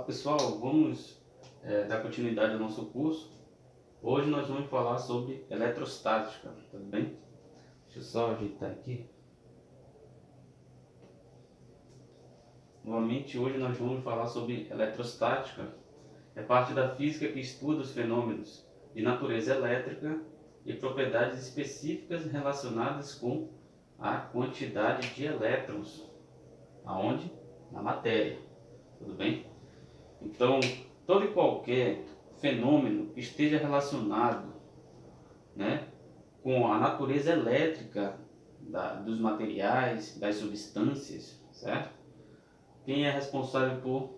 Olá pessoal, vamos dar continuidade ao nosso curso. Hoje nós vamos falar sobre eletrostática, tudo bem? Deixa eu só ajeitar aqui. Novamente, hoje nós vamos falar sobre eletrostática. É parte da física que estuda os fenômenos de natureza elétrica e propriedades específicas relacionadas com a quantidade de elétrons. Aonde? Na matéria, tudo bem? Então, todo e qualquer fenômeno que esteja relacionado, né, com a natureza elétrica dos materiais, das substâncias, certo? Quem é responsável por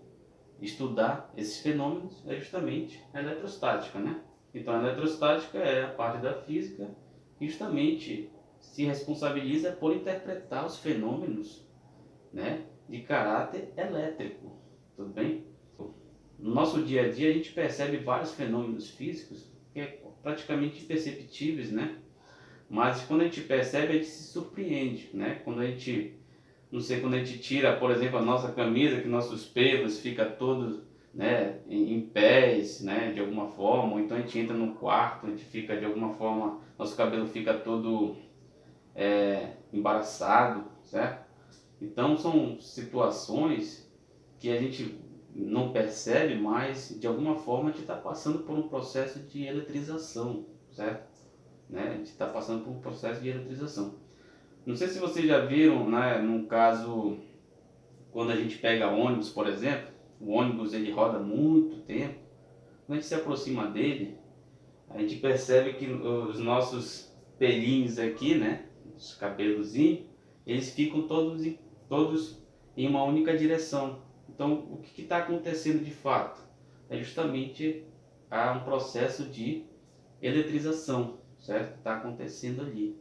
estudar esses fenômenos é justamente a eletrostática, né? Então, a eletrostática é a parte da física que justamente se responsabiliza por interpretar os fenômenos, né, de caráter elétrico, tudo bem? No nosso dia a dia a gente percebe vários fenômenos físicos que é praticamente imperceptíveis, né? Mas quando a gente percebe, a gente se surpreende, né? Quando a gente, não sei, quando a gente tira, por exemplo, a nossa camisa, que nossos pelos ficam todos, né, em pés, né, de alguma forma, ou então a gente entra no quarto, a gente fica de alguma forma, nosso cabelo fica todo embaraçado, certo? Então são situações que a gente não percebe, mas de alguma forma a gente está passando por um processo de eletrização, certo? Né? A gente está passando por um processo de eletrização. Não sei se vocês já viram, né, num caso, quando a gente pega ônibus, por exemplo, o ônibus ele roda muito tempo, quando a gente se aproxima dele, a gente percebe que os nossos pelinhos aqui, né, os cabelozinhos, eles ficam todos em uma única direção. Então, o que está acontecendo de fato? É justamente um processo de eletrização, certo? Está acontecendo ali.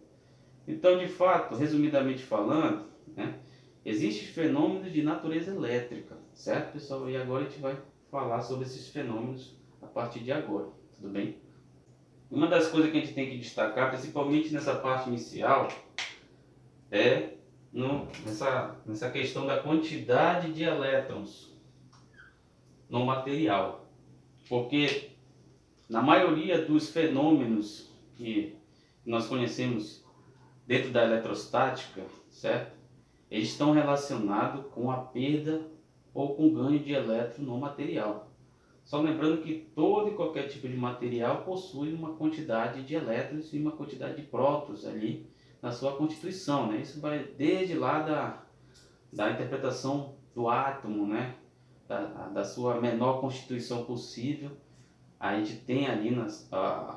Então, de fato, resumidamente falando, né, existem fenômenos de natureza elétrica, certo, pessoal? E agora a gente vai falar sobre esses fenômenos a partir de agora, tudo bem? Uma das coisas que a gente tem que destacar, principalmente nessa parte inicial, é nessa questão da quantidade de elétrons no material. Porque na maioria dos fenômenos que nós conhecemos dentro da eletrostática, certo? Eles estão relacionados com a perda ou com o ganho de elétrons no material. Só lembrando que todo e qualquer tipo de material possui uma quantidade de elétrons e uma quantidade de prótons ali na sua constituição, né? Isso vai desde lá da interpretação do átomo, né? Da sua menor constituição possível. A gente tem ali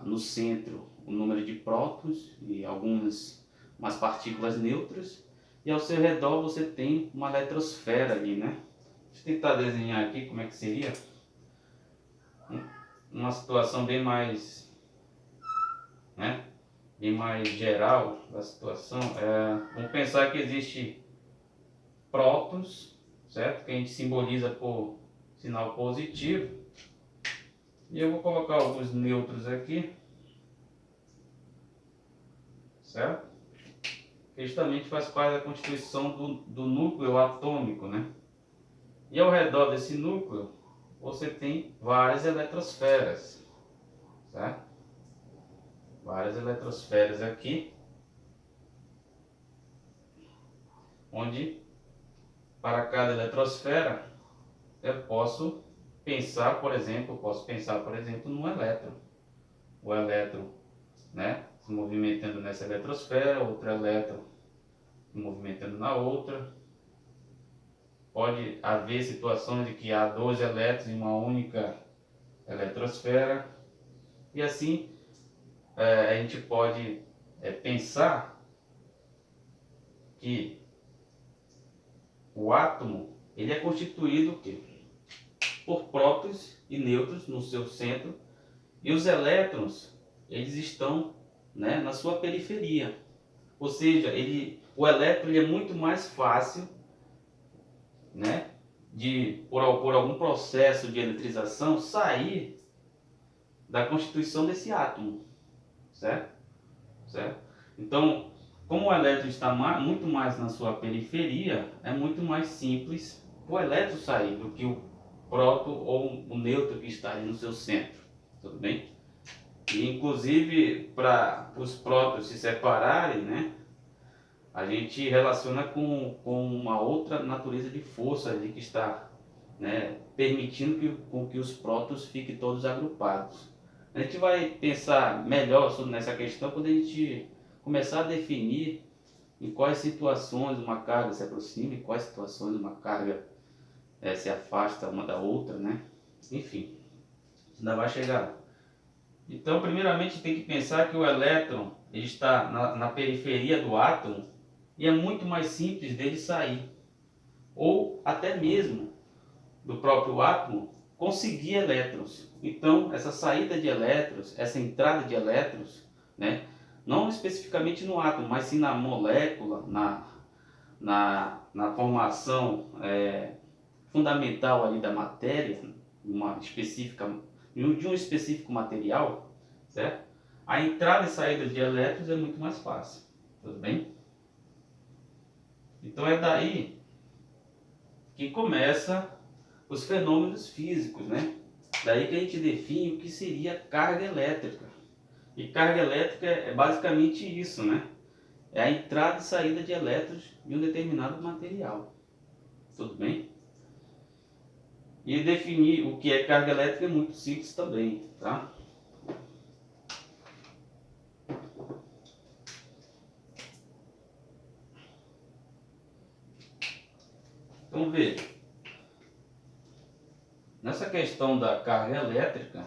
no centro o número de prótons e umas partículas neutras, e ao seu redor você tem uma eletrosfera ali, né? Deixa eu tentar desenhar aqui como é que seria uma situação bem mais, né, bem mais geral da situação. Vamos pensar que existe prótons, certo? Que a gente simboliza por sinal positivo. E eu vou colocar alguns nêutrons aqui, certo? Que justamente faz parte da constituição do núcleo atômico, né? E ao redor desse núcleo você tem várias eletrosferas, certo? Várias eletrosferas aqui, onde para cada eletrosfera eu posso pensar, por exemplo, num elétron. O elétron, né, se movimentando nessa eletrosfera, outro elétron se movimentando na outra. Pode haver situações de que há dois elétrons em uma única eletrosfera. E assim a gente pode pensar que o átomo ele é constituído por prótons e nêutrons no seu centro, e os elétrons eles estão, né, na sua periferia. Ou seja, o elétron ele é muito mais fácil, né, por algum processo de eletrização sair da constituição desse átomo, certo? Certo? Então, como o elétron está muito mais na sua periferia, é muito mais simples o elétron sair do que próton ou o nêutron que está ali no seu centro, tudo bem? E inclusive para os prótons se separarem, né, a gente relaciona com uma outra natureza de força ali que está, né, permitindo com que os prótons fiquem todos agrupados. A gente vai pensar melhor sobre nessa questão quando a gente começar a definir em quais situações uma carga se aproxima, em quais situações uma carga se afasta uma da outra, né? Enfim, ainda vai chegar lá. Então, primeiramente, tem que pensar que o elétron ele está na periferia do átomo e é muito mais simples dele sair, ou até mesmo do próprio átomo conseguir elétrons. Então, essa saída de elétrons, essa entrada de elétrons, né, não especificamente no átomo, mas sim na molécula, na formação fundamental ali da matéria, uma específica, de um específico material, certo? A entrada e saída de elétrons é muito mais fácil, tudo bem? Então é daí que começa os fenômenos físicos, né? Daí que a gente define o que seria carga elétrica. E carga elétrica é basicamente isso, né? É a entrada e saída de elétrons de um determinado material, tudo bem? E definir o que é carga elétrica é muito simples também, tá? Então veja, nessa questão da carga elétrica,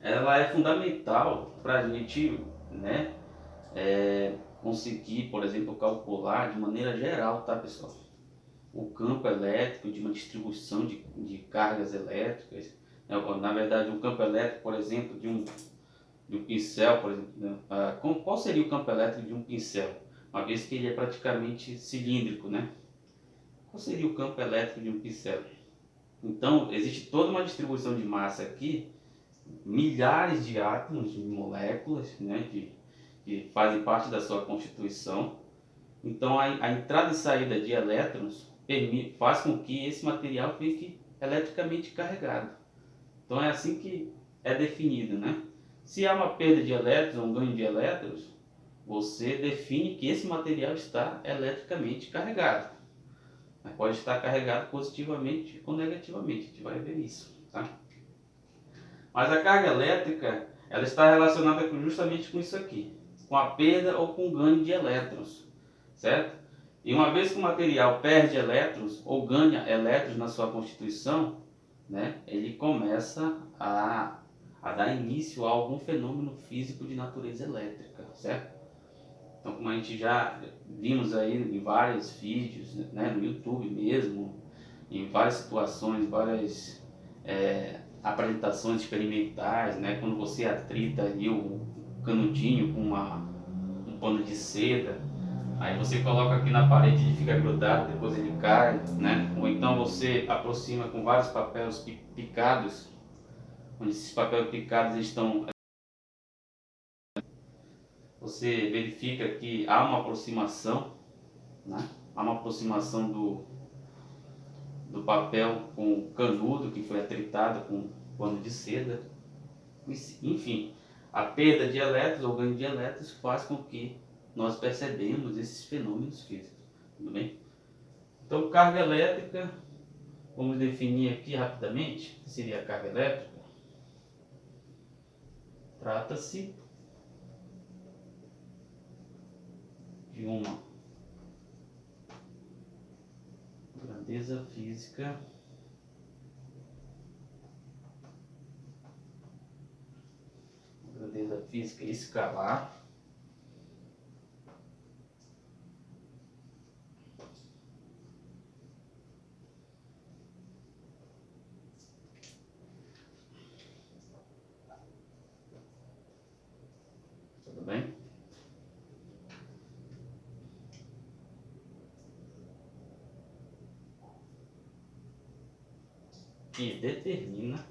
ela é fundamental para a gente, né, conseguir, por exemplo, calcular de maneira geral, tá, pessoal? O campo elétrico de uma distribuição de cargas elétricas. Na verdade, o campo elétrico, por exemplo, de um pincel, por exemplo, né? Qual seria o campo elétrico de um pincel? Uma vez que ele é praticamente cilíndrico, né? Qual seria o campo elétrico de um pincel? Então, existe toda uma distribuição de massa aqui, milhares de átomos, de moléculas, né, que fazem parte da sua constituição. Então, a entrada e saída de elétrons faz com que esse material fique eletricamente carregado. Então, é assim que é definido, né? Se há uma perda de elétrons, um ganho de elétrons, você define que esse material está eletricamente carregado. Mas pode estar carregado positivamente ou negativamente, a gente vai ver isso, tá? Mas a carga elétrica, ela está relacionada justamente com isso aqui, com a perda ou com o ganho de elétrons, certo? E uma vez que o material perde elétrons ou ganha elétrons na sua constituição, né, ele começa a dar início a algum fenômeno físico de natureza elétrica, certo? Então, como a gente já vimos aí em vários vídeos, né, no YouTube mesmo, em várias situações, várias apresentações experimentais, né, quando você atrita ali o canudinho com um pano de seda, aí você coloca aqui na parede, ele fica grudado, depois ele cai, né? Ou então você aproxima com vários papéis picados, onde esses papéis picados estão, você verifica que há uma aproximação, né? Há uma aproximação do papel com o canudo que foi atritado com pano de seda. Enfim, a perda de elétrons ou ganho de elétrons faz com que nós percebemos esses fenômenos físicos, tudo bem? Então, carga elétrica, vamos definir aqui rapidamente o que seria a carga elétrica. Trata-se de uma grandeza física escalar tudo bem? Que determina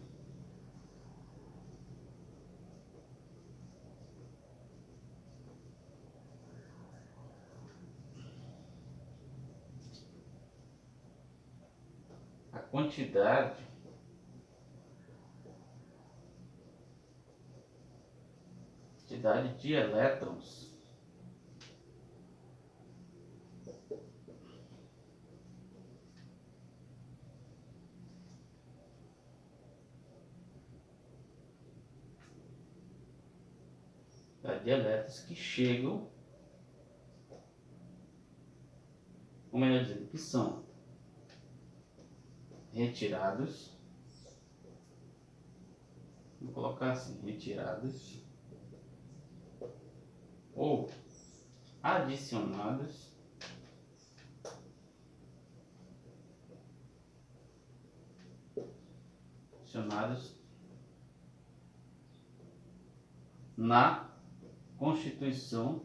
quantidade de elétrons que chegam, ou melhor dizendo, que são retirados, vou colocar assim, retirados ou adicionados na constituição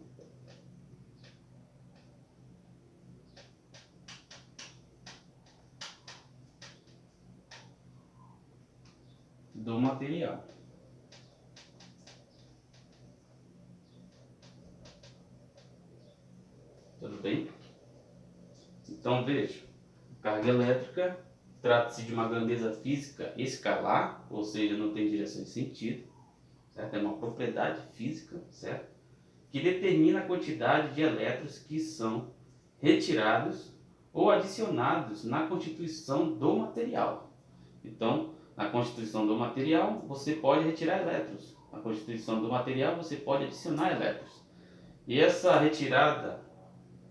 do material. Tudo bem? Então veja, carga elétrica trata-se de uma grandeza física escalar, ou seja, não tem direção e sentido, certo? É uma propriedade física, certo? Que determina a quantidade de elétrons que são retirados ou adicionados na constituição do material. Então, na constituição do material, você pode retirar elétrons. Na constituição do material, você pode adicionar elétrons. E essa retirada,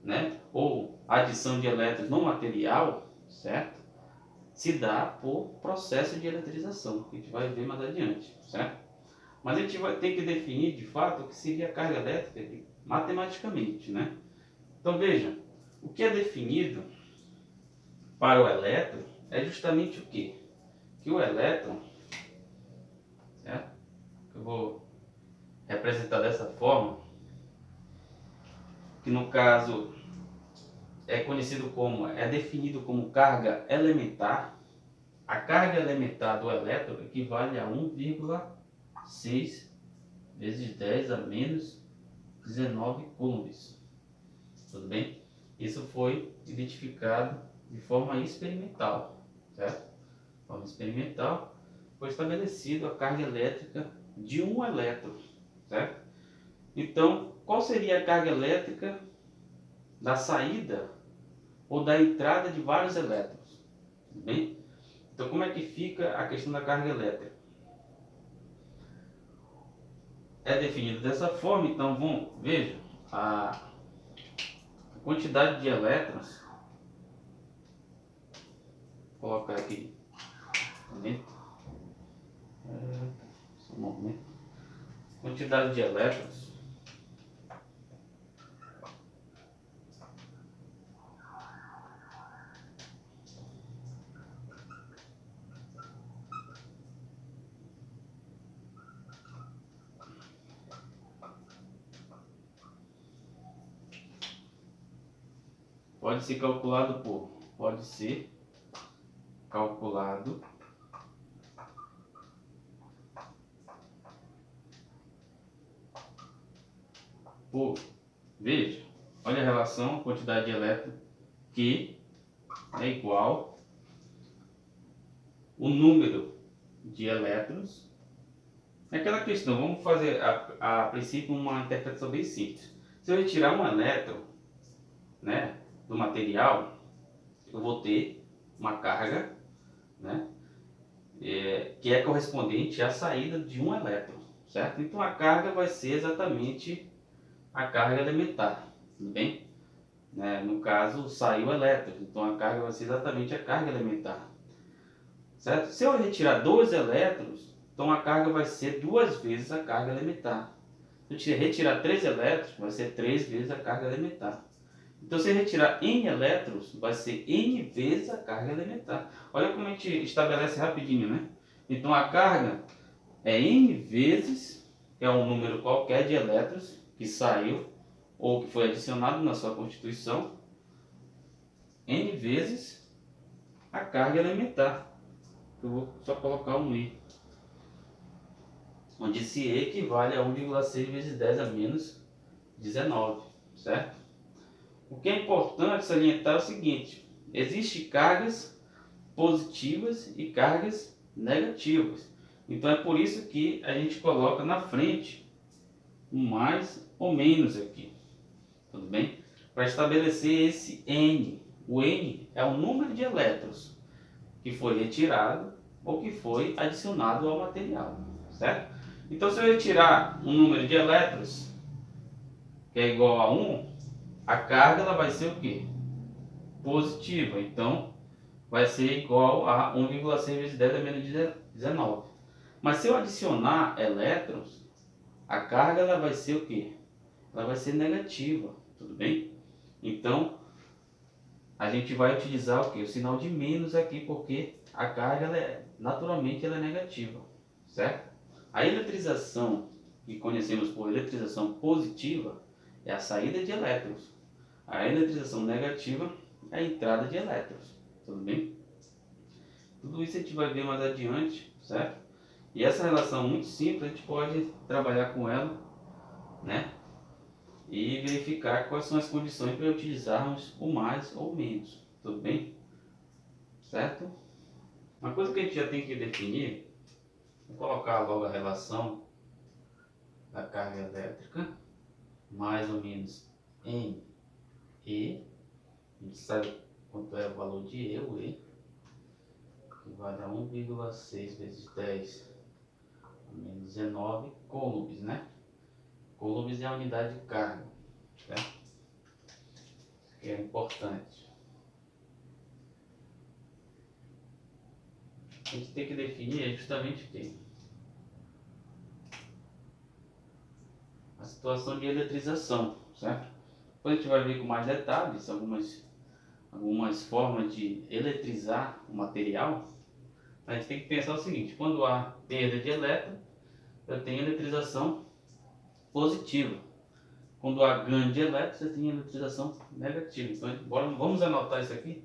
né, ou adição de elétrons no material, certo? Se dá por processo de eletrização, que a gente vai ver mais adiante, certo? Mas a gente vai ter que definir de fato o que seria a carga elétrica matematicamente, né? Então veja, o que é definido para o elétron é justamente o quê? Que o elétron, certo? Eu vou representar dessa forma, que no caso é definido como carga elementar. A carga elementar do elétron equivale a 1,6 vezes 10 a menos 19 coulombs. Tudo bem? Isso foi identificado de forma experimental, certo? De forma experimental foi estabelecido a carga elétrica de um elétron, certo? Então, qual seria a carga elétrica da saída ou da entrada de vários elétrons? Tudo bem? Então, como é que fica a questão da carga elétrica? É definido dessa forma, então veja, a quantidade de elétrons, vou colocar aqui, só um momento, quantidade de elétrons pode ser calculado por, veja, olha a relação, quantidade de elétrons, que é igual o número de elétrons. É aquela questão, vamos fazer a princípio uma interpretação bem simples. Se eu retirar um elétron, né, do material, eu vou ter uma carga, né, que é correspondente à saída de um elétron, certo? Então a carga vai ser exatamente a carga elementar, tudo bem? Né? No caso, saiu elétrons, então a carga vai ser exatamente a carga elementar, certo? Se eu retirar dois elétrons, então a carga vai ser duas vezes a carga elementar. Se eu retirar 3 elétrons, vai ser 3 vezes a carga elementar. Então, se eu retirar N elétrons, vai ser N vezes a carga elementar. Olha como a gente estabelece rapidinho, né? Então, a carga é N vezes, que é um número qualquer de elétrons que saiu ou que foi adicionado na sua constituição, N vezes a carga elementar. Eu vou só colocar um I, onde esse E equivale a 1,6 vezes 10 a menos 19, certo? O que é importante salientar é o seguinte: existem cargas positivas e cargas negativas. Então é por isso que a gente coloca na frente um mais ou menos aqui, tudo bem? Para estabelecer esse N. O N é o número de elétrons que foi retirado ou que foi adicionado ao material, certo? Então se eu retirar um número de elétrons que é igual a 1, a carga ela vai ser o quê? Positiva. Então vai ser igual a 1,6 vezes 10 a menos 19. Mas se eu adicionar elétrons, a carga ela vai ser o quê? Ela vai ser negativa, tudo bem? Então a gente vai utilizar o quê? O sinal de menos aqui, porque a carga naturalmente ela é negativa, certo? A eletrização que conhecemos por eletrização positiva é a saída de elétrons. A eletrização negativa é a entrada de elétrons, tudo bem? Tudo isso a gente vai ver mais adiante, certo? E essa relação muito simples, a gente pode trabalhar com ela, né? E verificar quais são as condições para utilizarmos o mais ou menos, tudo bem? Certo? Uma coisa que a gente já tem que definir, vou colocar logo a relação da carga elétrica, mais ou menos em E, a gente sabe quanto é o valor de E, o E, que vai dar 1,6 vezes 10 menos 19 coulombs, né? Coulombs é a unidade de carga, certo? Que é importante. A gente tem que definir justamente o quê? A situação de eletrização, certo? Depois a gente vai ver com mais detalhes algumas formas de eletrizar o material. A gente tem que pensar o seguinte: quando há perda de elétron, eu tenho eletrização positiva. Quando há ganho de elétrons, você tem eletrização negativa. Então, vamos anotar isso aqui.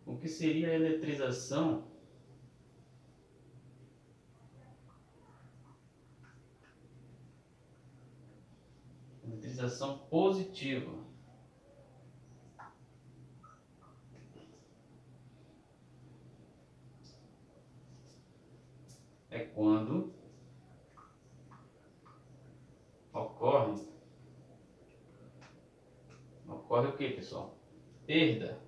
O que seria a eletrização positiva? É quando ocorre o que, pessoal? Perda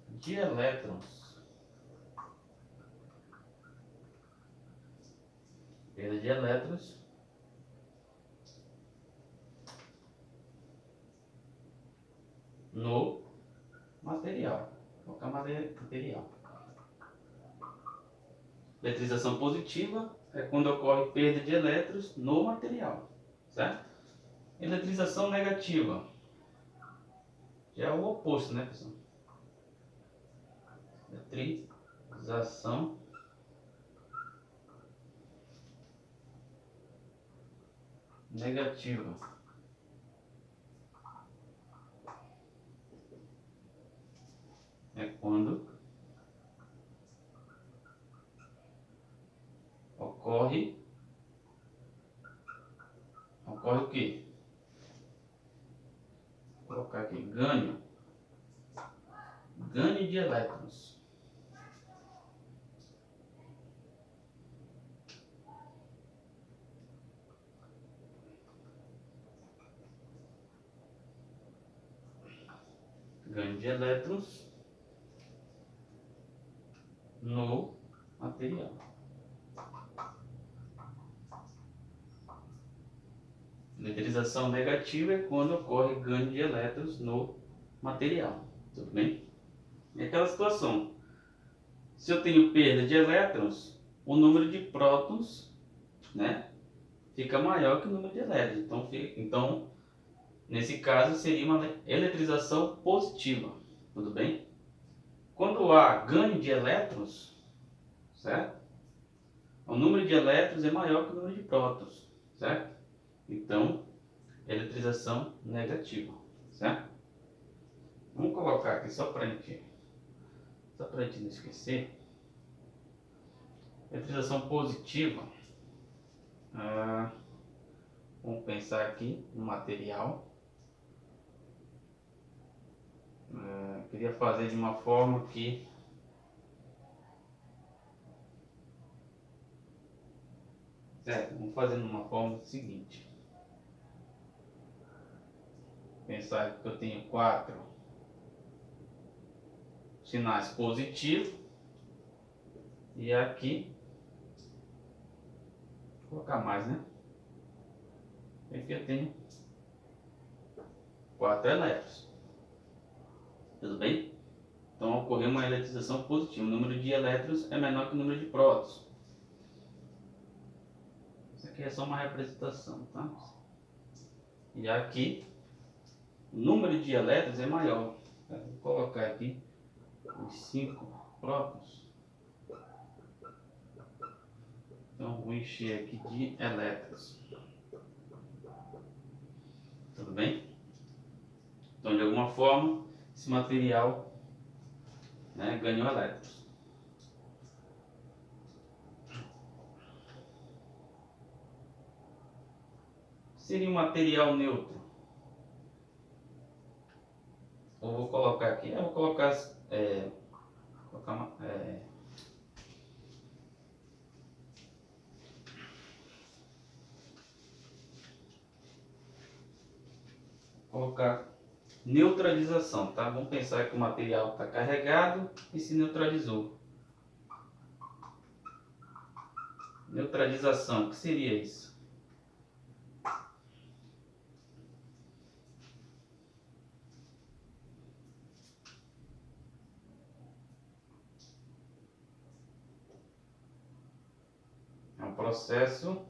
de elétrons. Perda de elétrons no material. Vou colocar material. Eletrização positiva é quando ocorre perda de elétrons no material, certo? Eletrização negativa já é o oposto, né, pessoal? Eletrização negativa é quando ocorre o quê? Vou colocar aqui ganho de elétrons. Ganho de elétrons no material. Eletrização negativa é quando ocorre ganho de elétrons no material, tudo bem? É aquela situação, se eu tenho perda de elétrons, o número de prótons, né, fica maior que o número de elétrons. Então, nesse caso, seria uma eletrização positiva, tudo bem? Quando há ganho de elétrons, certo? O número de elétrons é maior que o número de prótons, certo? Então, eletrização negativa, certo? Vamos colocar aqui só para a gente não esquecer. Eletrização positiva. Vamos pensar aqui no material. queria fazer de uma forma que certo, vamos fazer de uma forma seguinte. Pensar que eu tenho 4 sinais positivos e aqui vou colocar mais, né? Aqui eu tenho 4 elétrons. Tudo bem? Então ocorreu uma eletrização positiva. O número de elétrons é menor que o número de prótons. Isso aqui é só uma representação, tá? E aqui o número de elétrons é maior. Vou colocar aqui os 5 prótons. Então vou encher aqui de elétrons. Tudo bem? Então de alguma forma esse material, né, ganhou elétrons. Seria um material neutro. Eu vou colocar aqui, eu vou colocar colocar neutralização, tá? Vamos pensar que o material está carregado e se neutralizou. Neutralização, o que seria isso? É um processo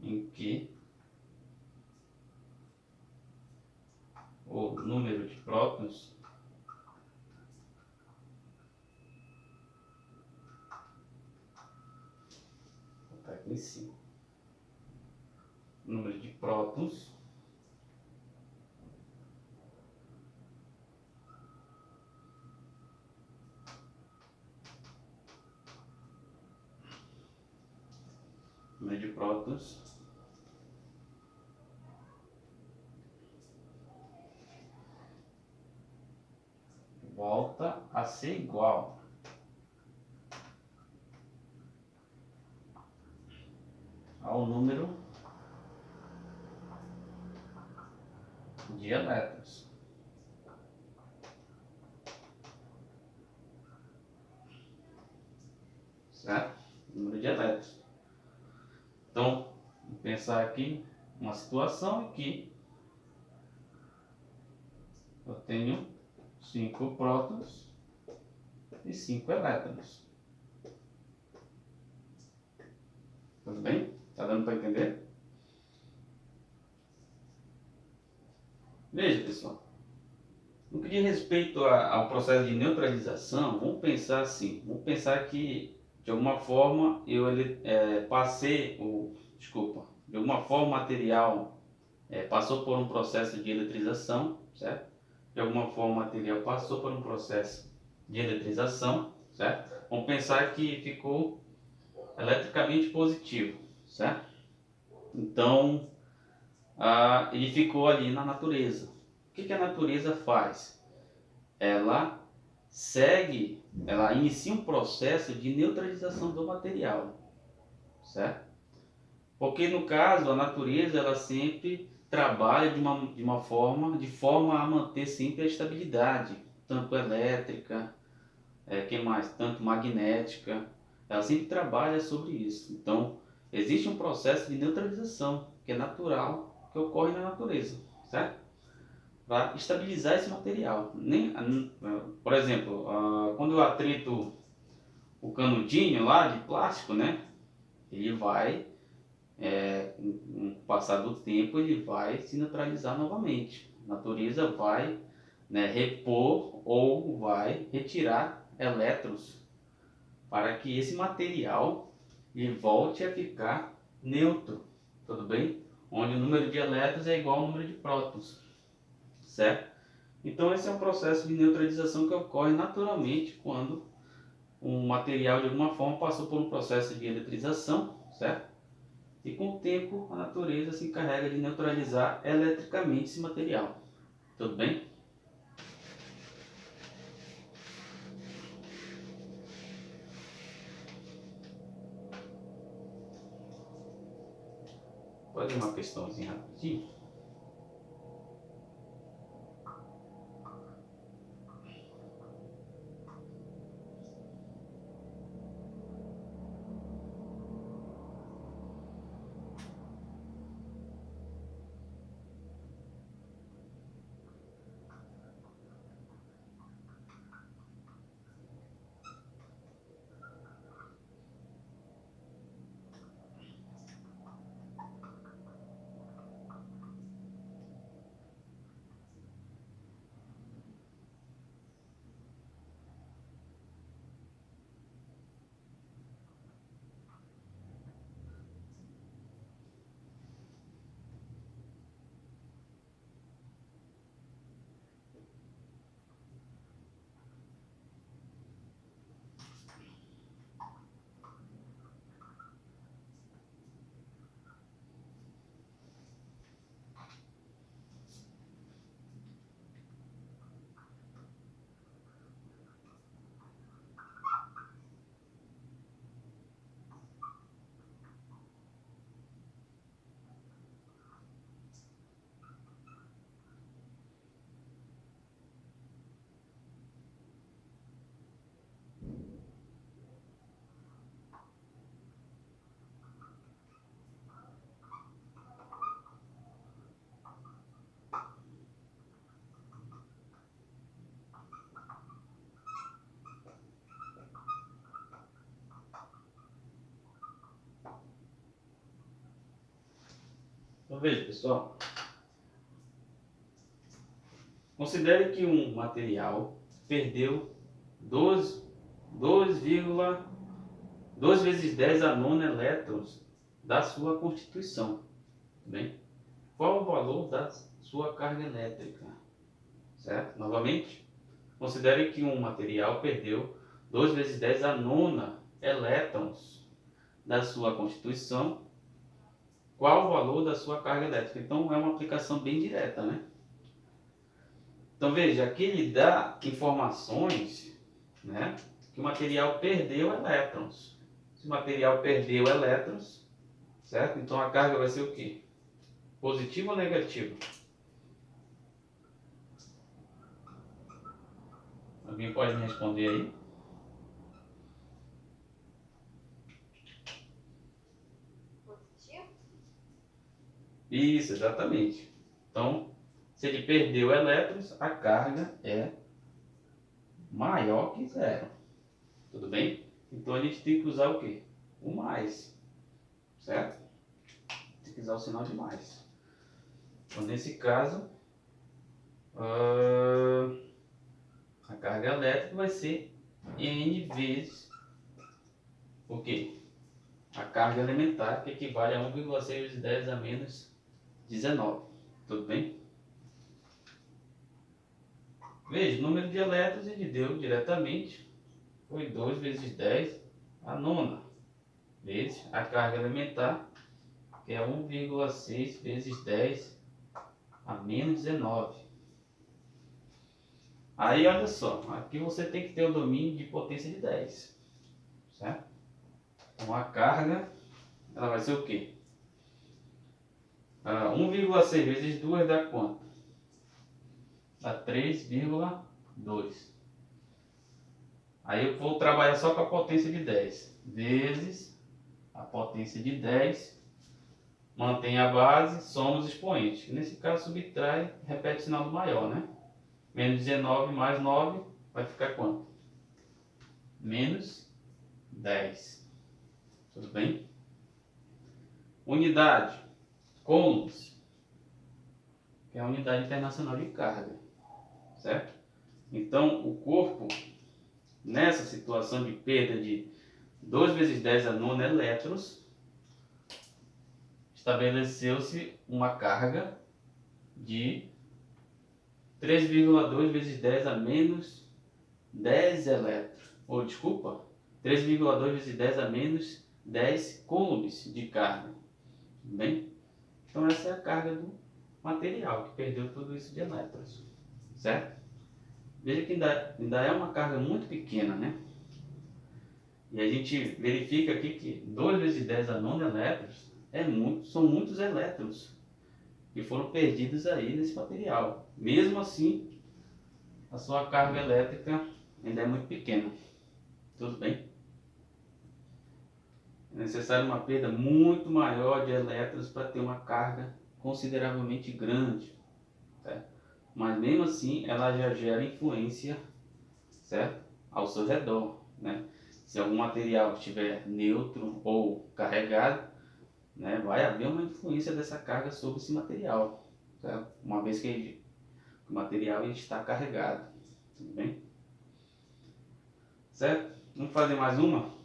em que o número de prótons está aqui em cima. O número de prótons volta a ser igual ao número de elétrons. Certo? Número de elétrons. Então, vou pensar aqui uma situação em que eu tenho 5 prótons e 5 elétrons. Tudo bem? Tá dando para entender? Veja, pessoal. No que diz respeito ao processo de neutralização, vamos pensar assim. Vamos pensar que, de alguma forma, de alguma forma o material passou por um processo de eletrização, certo? De alguma forma o material passou por um processo de eletrização, certo? Vamos pensar que ficou eletricamente positivo, certo? Então, ele ficou ali na natureza. O que a natureza faz? Ela inicia um processo de neutralização do material, certo? Porque no caso a natureza ela sempre trabalha de forma a manter sempre a estabilidade, tanto elétrica, tanto magnética, ela sempre trabalha sobre isso. Então existe um processo de neutralização que é natural, que ocorre na natureza, certo? Para estabilizar esse material. Por exemplo, quando eu atrito o canudinho lá de plástico, né, ele vai, com o passar do tempo, ele vai se neutralizar novamente. A natureza vai, né, repor ou vai retirar elétrons para que esse material ele volte a ficar neutro, tudo bem? Onde o número de elétrons é igual ao número de prótons, certo? Então esse é um processo de neutralização que ocorre naturalmente quando um material de alguma forma passou por um processo de eletrização, certo? E com o tempo, a natureza se encarrega de neutralizar eletricamente esse material. Tudo bem? Pode uma questãozinha rapidinho. Então veja, pessoal. Considere que um material perdeu 2 vezes 10 a nona elétrons da sua constituição. Bem? Qual o valor da sua carga elétrica? Certo? Novamente, considere que um material perdeu 2 vezes 10 a nona elétrons da sua constituição. Qual o valor da sua carga elétrica? Então é uma aplicação bem direta, né? Então veja, aqui ele dá informações, né, que o material perdeu elétrons. Se o material perdeu elétrons, certo? Então a carga vai ser o quê? Positiva ou negativa? Alguém pode me responder aí? Positivo? Isso, exatamente. Então, se ele perdeu elétrons, a carga é maior que zero. Tudo bem? Então a gente tem que usar o quê? O mais. Certo? Tem que usar o sinal de mais. Então, nesse caso, a carga elétrica vai ser N vezes o quê? A carga elementar, que equivale a 1,6 vezes 10 a menos 19. Tudo bem? Veja, o número de elétrons ele deu diretamente foi 2 vezes 10 a nona vezes a carga elementar, que é 1,6 vezes 10 a menos 19. Aí olha só, aqui você tem que ter o domínio de potência de 10, certo? Então a carga ela vai ser o quê? 1,6 vezes 2 dá quanto? Dá 3,2. Aí eu vou trabalhar só com a potência de 10 vezes a potência de 10, mantém a base, soma os expoentes. Nesse caso subtrai, repete o sinal do maior, né? Menos 19 mais 9 vai ficar quanto? Menos 10. Tudo bem? Unidade, coulombs, que é a unidade internacional de carga, certo? Então o corpo, nessa situação de perda de 2 vezes 10 a nona elétrons, estabeleceu-se uma carga de 3,2 vezes 10 a menos 10 elétrons, ou desculpa, 3,2 vezes 10 a menos 10 coulombs de carga. tudo bem? Então essa é a carga do material que perdeu tudo isso de elétrons, certo? Veja que ainda é uma carga muito pequena, né? E a gente verifica aqui que 2 vezes 10 a nona elétrons são muitos elétrons que foram perdidos aí nesse material. Mesmo assim, a sua carga elétrica ainda é muito pequena. Tudo bem? É necessário uma perda muito maior de elétrons para ter uma carga consideravelmente grande, certo? Mas mesmo assim, ela já gera influência, certo? Ao seu redor, né? Se algum material estiver neutro ou carregado, né, vai haver uma influência dessa carga sobre esse material, certo? Uma vez que o material está carregado, tudo bem? Certo? Vamos fazer mais uma?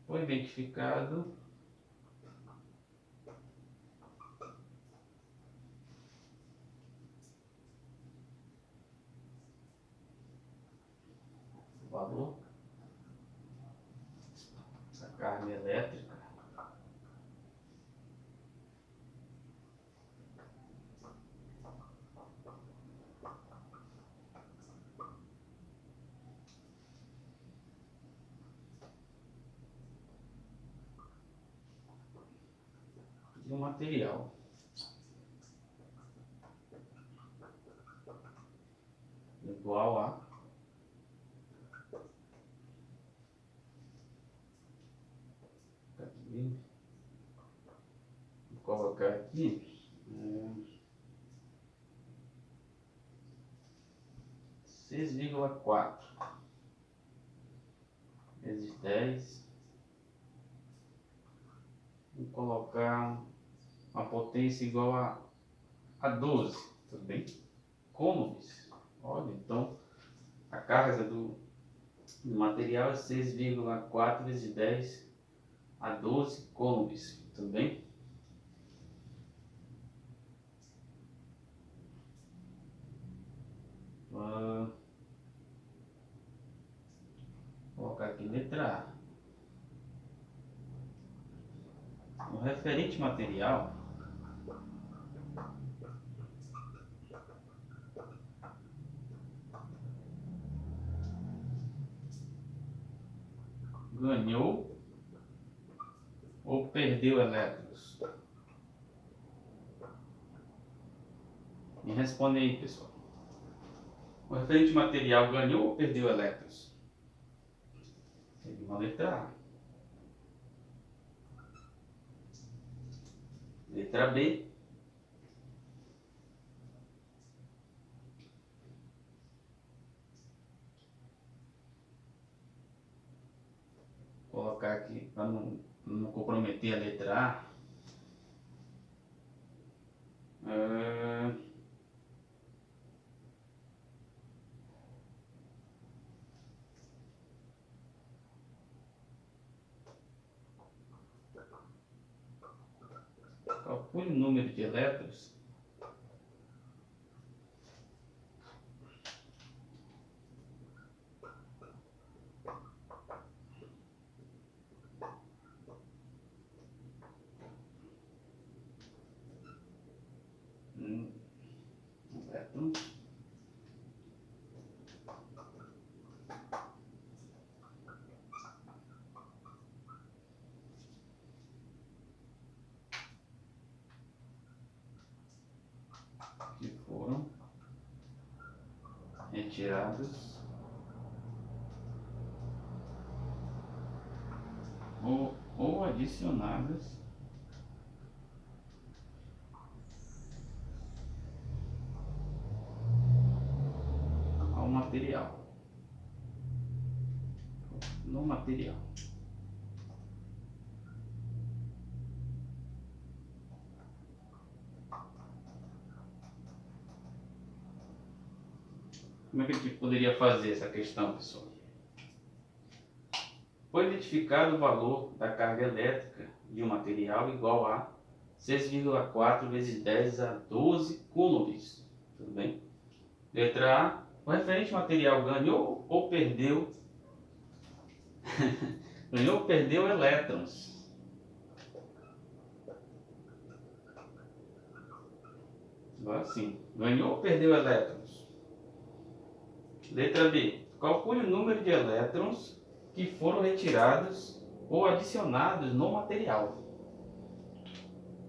Foi identificado o valor dessa carga elétrica de um material igual a aqui, vou colocar aqui 6,4 vezes 10. Vou colocar uma potência igual a 12, tudo bem? Coulombs. Olha, então a carga do material é 6,4 vezes 10 a 12 coulombs, tudo bem? Vou colocar aqui letra A. O referente material ganhou ou perdeu elétrons? Me responde aí, pessoal. O referente material ganhou ou perdeu elétrons? Seria uma letra A. Letra B. Vou colocar aqui para não comprometer a letra A. Calcule o número de elétrons elétrons que foram retirados ou adicionados ao material, no material. Como é que a gente poderia fazer essa questão, pessoal? Foi identificado o valor da carga elétrica de um material igual a 6,4 vezes 10 a 12 coulombs. Tudo bem? Letra A, O referente material ganhou ou perdeu? Ganhou ou perdeu elétrons? Agora sim. Ganhou ou perdeu elétrons? Letra B. Calcule o número de elétrons que foram retirados ou adicionados no material.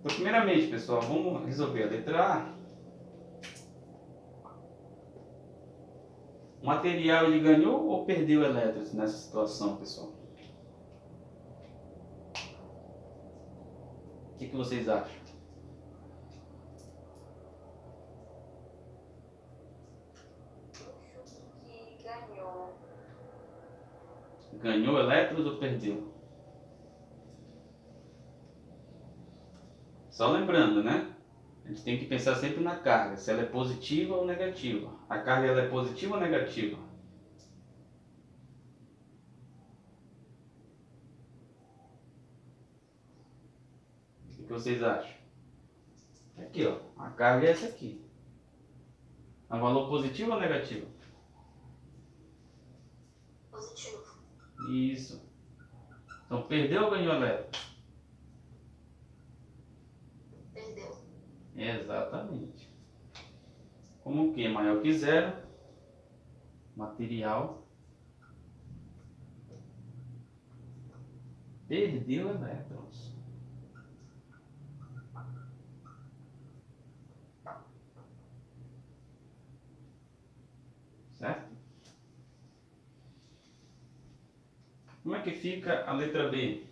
Então, primeiramente, pessoal, vamos resolver a letra A. O material ele ganhou ou perdeu elétrons nessa situação, pessoal? O que vocês acham? Eu chuto que ganhou. Ganhou elétrons ou perdeu? Só lembrando, né? A gente tem que pensar sempre na carga, se ela é positiva ou negativa. A carga ela é positiva ou negativa? O que vocês acham? Aqui, ó. A carga é essa aqui. É um valor positivo ou negativo? Positivo. Isso. Então, perdeu ou ganhou elétrons? Perdeu. Exatamente. Como Q é maior que zero, material perdeu elétrons. Certo? Como é que fica a letra B?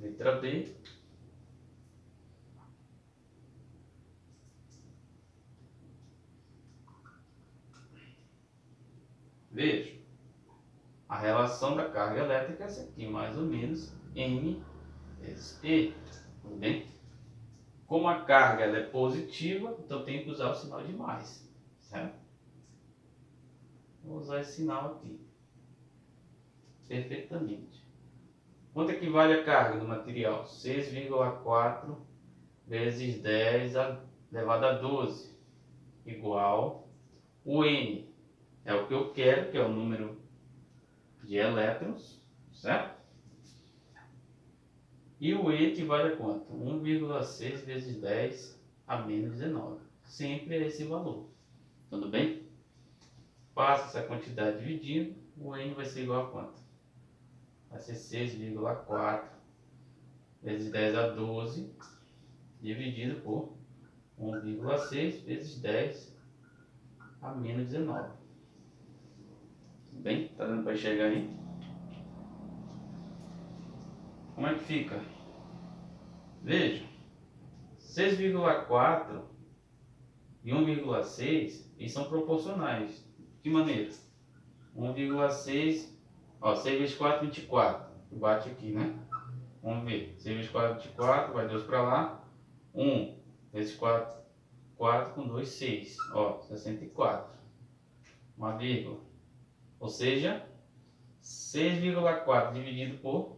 Letra B. Veja, a relação da carga elétrica é essa aqui, mais ou menos M vezes E. Tudo bem? Como a carga ela é positiva, então tem que usar o sinal de mais. Certo? Vou usar esse sinal aqui. Perfeitamente. Quanto equivale a carga do material? 6,4 vezes 10 elevado a 12 igual o N. É o que eu quero, que é o número de elétrons, certo? E o E equivale a quanto? 1,6 vezes 10 a menos 19. Sempre é esse valor. Tudo bem? Passa essa quantidade dividindo, o N vai ser igual a quanto? Vai ser 6,4 vezes 10 a 12 dividido por 1,6 vezes 10 a menos 19. Tudo bem? Tá dando para enxergar aí? Como é que fica? Veja, 6,4 e 1,6 eles são proporcionais. De que maneira? 1,6, ó, 6 vezes 4, 24. Bate aqui, né? Vamos ver. 6 vezes 4, 24, vai 2 para lá. 1 vezes 4, 4 com 2, 6. Ó, 64. Uma vírgula. Ou seja, 6,4 dividido por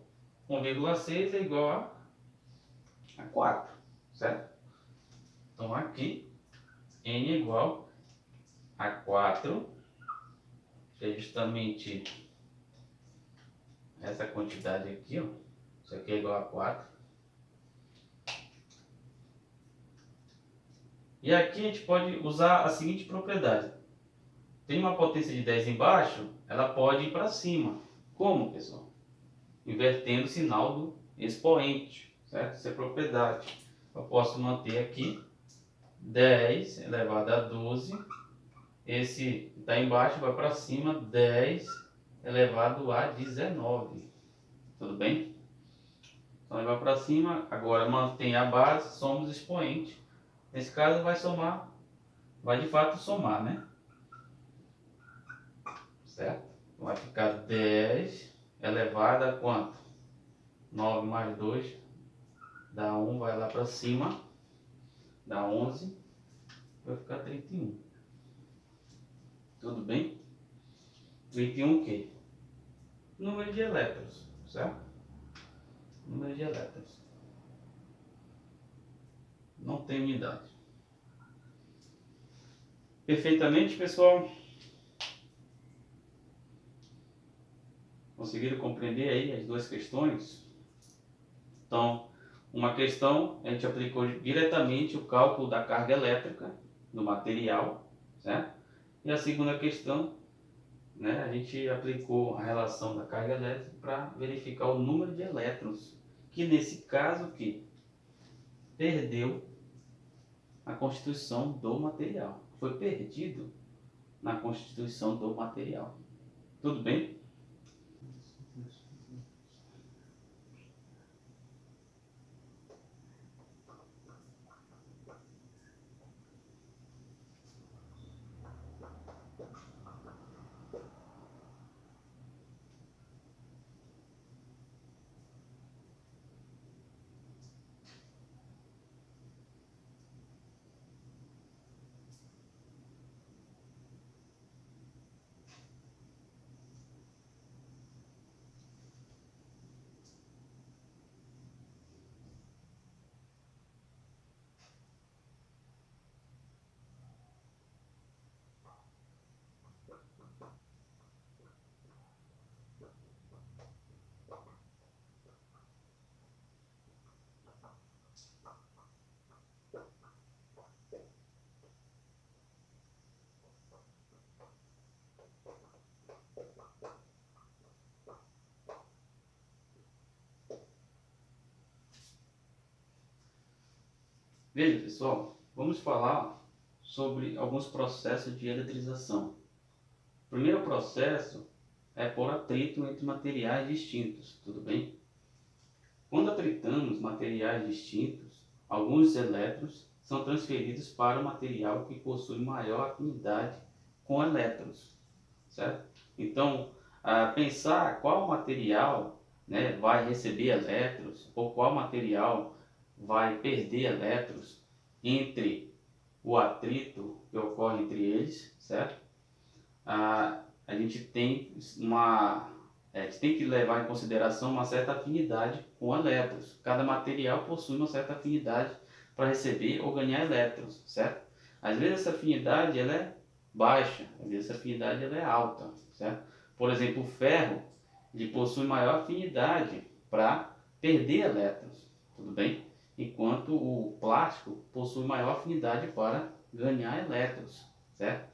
1,6 é igual a 4, certo? Então aqui, N é igual a 4, que é justamente essa quantidade aqui, ó. Isso aqui é igual a 4. E aqui a gente pode usar a seguinte propriedade. Tem uma potência de 10 embaixo, ela pode ir para cima. Como, pessoal? Invertendo o sinal do expoente, certo? Essa é a propriedade. Eu posso manter aqui 10 elevado a 12. Esse está embaixo vai para cima, 10 elevado a 19. Tudo bem? Então ele vai para cima, agora mantém a base, somos expoente. Nesse caso vai somar, vai de fato somar, né? Certo? Vai ficar 10 elevado a quanto? 9 mais 2, Da 1 vai lá para cima, dá 11, vai ficar 31. Tudo bem? 31 o quê? Número de elétrons, certo? Número de elétrons. Não tem unidade. Perfeitamente, pessoal? Conseguiram compreender aí as duas questões? Então, uma questão, a gente aplicou diretamente o cálculo da carga elétrica do material, certo? E a segunda questão, né, a gente aplicou a relação da carga elétrica para verificar o número de elétrons, que nesse caso que perdeu a constituição do material. Foi perdido na constituição do material. Tudo bem? Veja, pessoal, vamos falar sobre alguns processos de eletrização. O primeiro processo é por atrito entre materiais distintos, tudo bem? Quando atritamos materiais distintos, alguns elétrons são transferidos para o material que possui maior afinidade com elétrons, certo? Então, pensar qual material, né, vai receber elétrons ou qual material vai perder elétrons entre o atrito que ocorre entre eles, certo? A gente tem a gente tem que levar em consideração uma certa afinidade com elétrons. Cada material possui uma certa afinidade para receber ou ganhar elétrons, certo? Às vezes essa afinidade ela é baixa, às vezes essa afinidade ela é alta, certo? Por exemplo, o ferro ele possui maior afinidade para perder elétrons, tudo bem? Enquanto o plástico possui maior afinidade para ganhar elétrons, certo?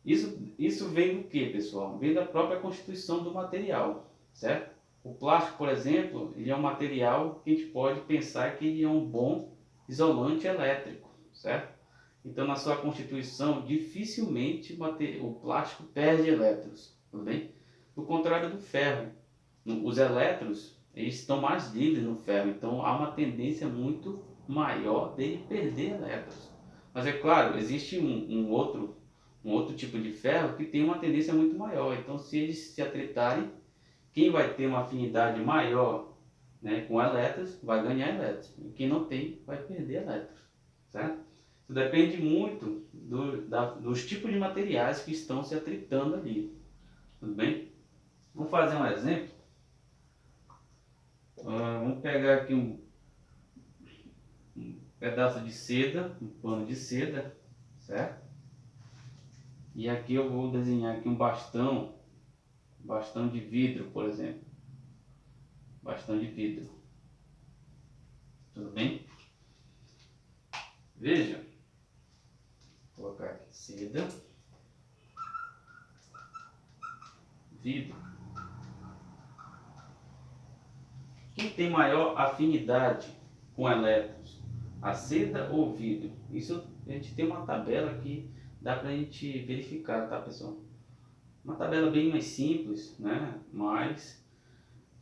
Isso vem do que, pessoal? Vem da própria constituição do material, certo? O plástico, por exemplo, ele é um material que a gente pode pensar que ele é um bom isolante elétrico, certo? Então, na sua constituição, dificilmente o plástico perde elétrons, tudo bem? O contrário do ferro. Os elétrons, eles estão mais livres no ferro, então há uma tendência muito maior dele perder elétrons. Mas é claro, existe um outro tipo de ferro que tem uma tendência muito maior. Então, se eles se atritarem, quem vai ter uma afinidade maior, né, com elétrons vai ganhar elétrons. E quem não tem vai perder elétrons, certo? Isso depende muito dos tipos de materiais que estão se atritando ali. Tudo bem? Vamos fazer um exemplo. Vamos pegar aqui um pedaço de seda, um pano de seda, certo? E aqui eu vou desenhar aqui um bastão de vidro, por exemplo. Bastão de vidro. Tudo bem? Veja. Vou colocar aqui seda, vidro. Quem tem maior afinidade com elétrons? A seda ou o vidro? Isso a gente tem uma tabela que dá pra gente verificar, tá, pessoal? Uma tabela bem mais simples, né? Mas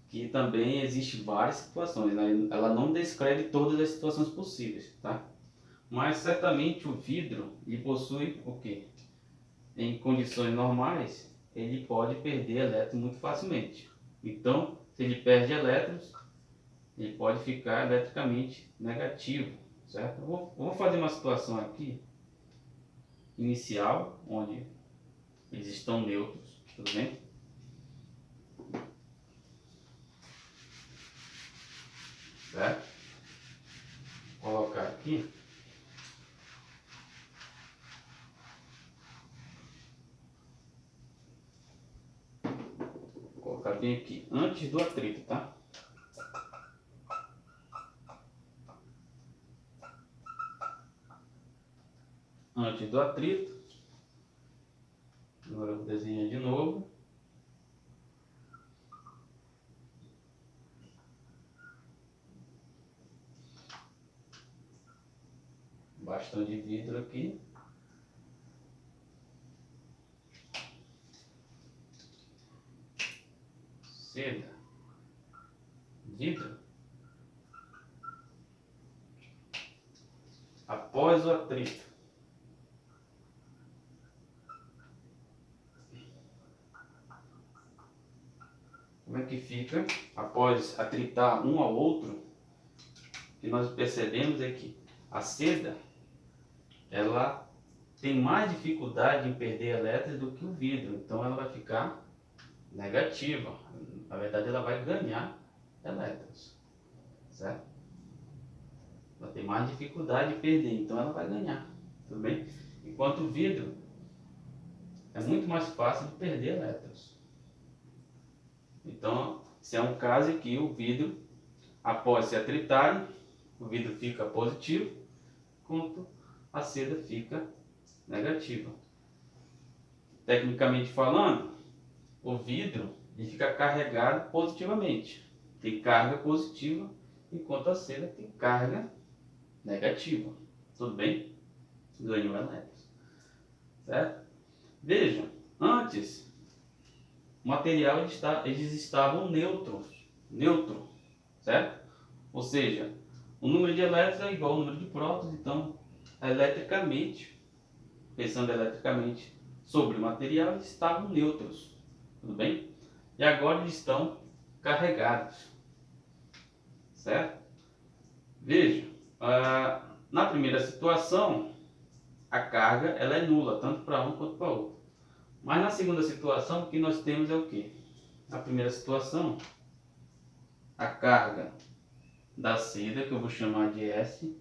que também existe várias situações, né? Ela não descreve todas as situações possíveis, tá? Mas certamente o vidro ele possui o quê? Em condições normais, ele pode perder elétrons muito facilmente. Então, se ele perde elétrons, ele pode ficar eletricamente negativo, certo? Eu vou fazer uma situação aqui inicial, onde eles estão neutros, tudo bem? Certo? Vou colocar aqui. Vou colocar bem aqui, antes do atrito, tá? Antes do atrito. Agora eu vou desenhar de novo. Bastão de vidro aqui. Seda. Vidro. Após o atrito. Como é que fica? Após atritar um ao outro, o que nós percebemos é que a seda, ela tem mais dificuldade em perder elétrons do que o vidro, então ela vai ficar negativa. Na verdade, ela vai ganhar elétrons, certo? Ela tem mais dificuldade de perder, então ela vai ganhar, tudo bem? Enquanto o vidro é muito mais fácil de perder elétrons. Então, esse é um caso em que o vidro, após se atritarem, o vidro fica positivo, enquanto a seda fica negativa. Tecnicamente falando, o vidro ele fica carregado positivamente, tem carga positiva, enquanto a seda tem carga negativa. Tudo bem? Ganhou elétrons, certo? Vejam, antes o material eles estavam neutro, certo? Ou seja, o número de elétrons é igual ao número de prótons, então eletricamente, pensando eletricamente sobre o material, eles estavam neutros, tudo bem? E agora eles estão carregados, certo? Veja, na primeira situação, a carga ela é nula, tanto para um quanto para outro. Mas na segunda situação, o que nós temos é o quê? Na primeira situação, a carga da seda, que eu vou chamar de S,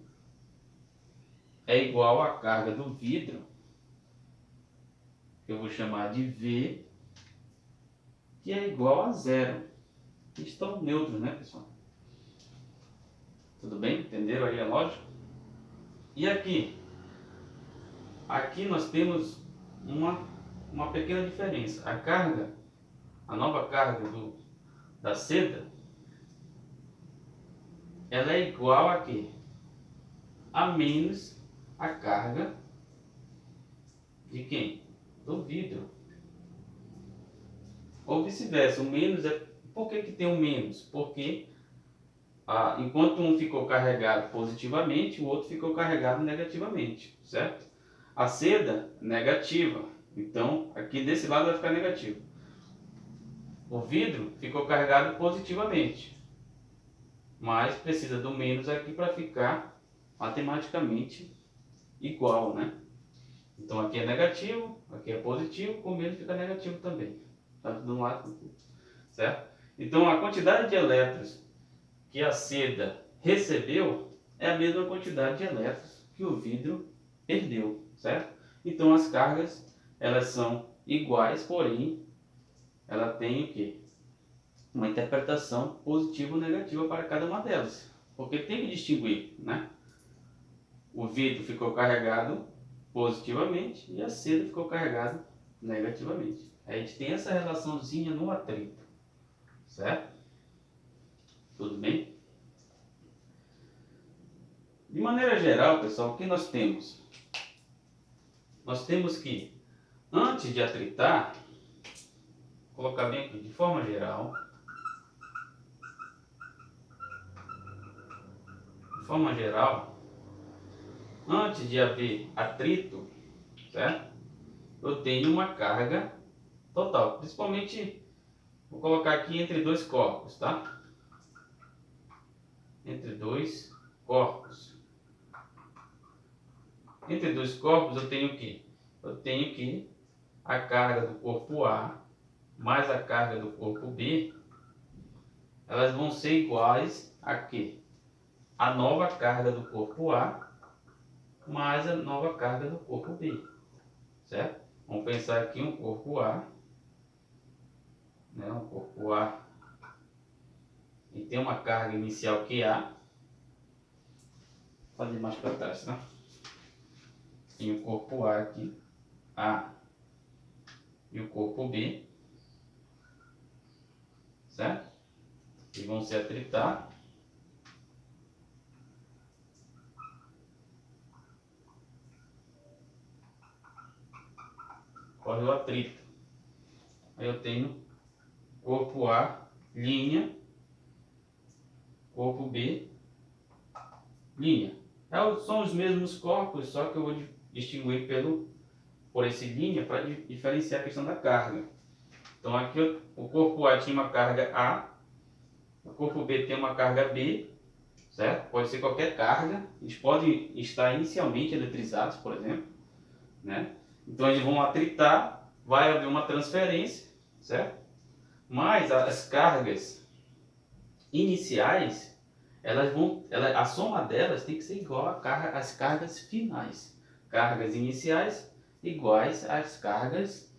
é igual à carga do vidro, que eu vou chamar de V, que é igual a zero. Estão neutros, né, pessoal? Tudo bem? Entenderam aí a lógica? E aqui? Aqui nós temos uma pequena diferença. A carga, a nova carga da seda, ela é igual a quê? A menos a carga de quem? Do vidro. Ou vice-versa, o menos é... Por que tem o menos? Porque enquanto um ficou carregado positivamente, o outro ficou carregado negativamente, certo? A seda negativa, então aqui desse lado vai ficar negativo. O vidro ficou carregado positivamente, mas precisa do menos aqui para ficar matematicamente igual, né? Então aqui é negativo, aqui é positivo, com menos fica negativo também. Tanto de um lado, certo? Então a quantidade de elétrons que a seda recebeu é a mesma quantidade de elétrons que o vidro perdeu, certo? Então as cargas elas são iguais, porém ela tem o quê? Uma interpretação positiva ou negativa para cada uma delas, porque tem que distinguir, né? O vidro ficou carregado positivamente e a seda ficou carregada negativamente. A gente tem essa relaçãozinha no atrito, certo? Tudo bem? De maneira geral, pessoal, o que nós temos? Nós temos que, antes de atritar, colocar bem aqui, de forma geral, antes de haver atrito, certo? Eu tenho uma carga total, principalmente, vou colocar aqui entre dois corpos, tá? entre dois corpos. Entre dois corpos eu tenho o quê? Eu tenho que a carga do corpo A mais a carga do corpo B, elas vão ser iguais a quê? A nova carga do corpo A mais a nova carga do corpo B, certo? Vamos pensar aqui um corpo A, né? Um corpo A e tem uma carga inicial que A. Vou fazer mais para trás, tá? Tem o corpo A aqui, A, e o corpo B, certo? E vão se atritar. Corre o atrito. Aí eu tenho corpo A, linha, corpo B, linha. São os mesmos corpos, só que eu vou distinguir por esse linha para diferenciar a questão da carga. Então aqui o corpo A tinha uma carga A, o corpo B tem uma carga B, certo? Pode ser qualquer carga, eles podem estar inicialmente eletrizados, por exemplo, né? Então eles vão atritar, vai haver uma transferência, certo? Mas as cargas iniciais, a soma delas tem que ser igual às cargas finais. Cargas iniciais iguais às cargas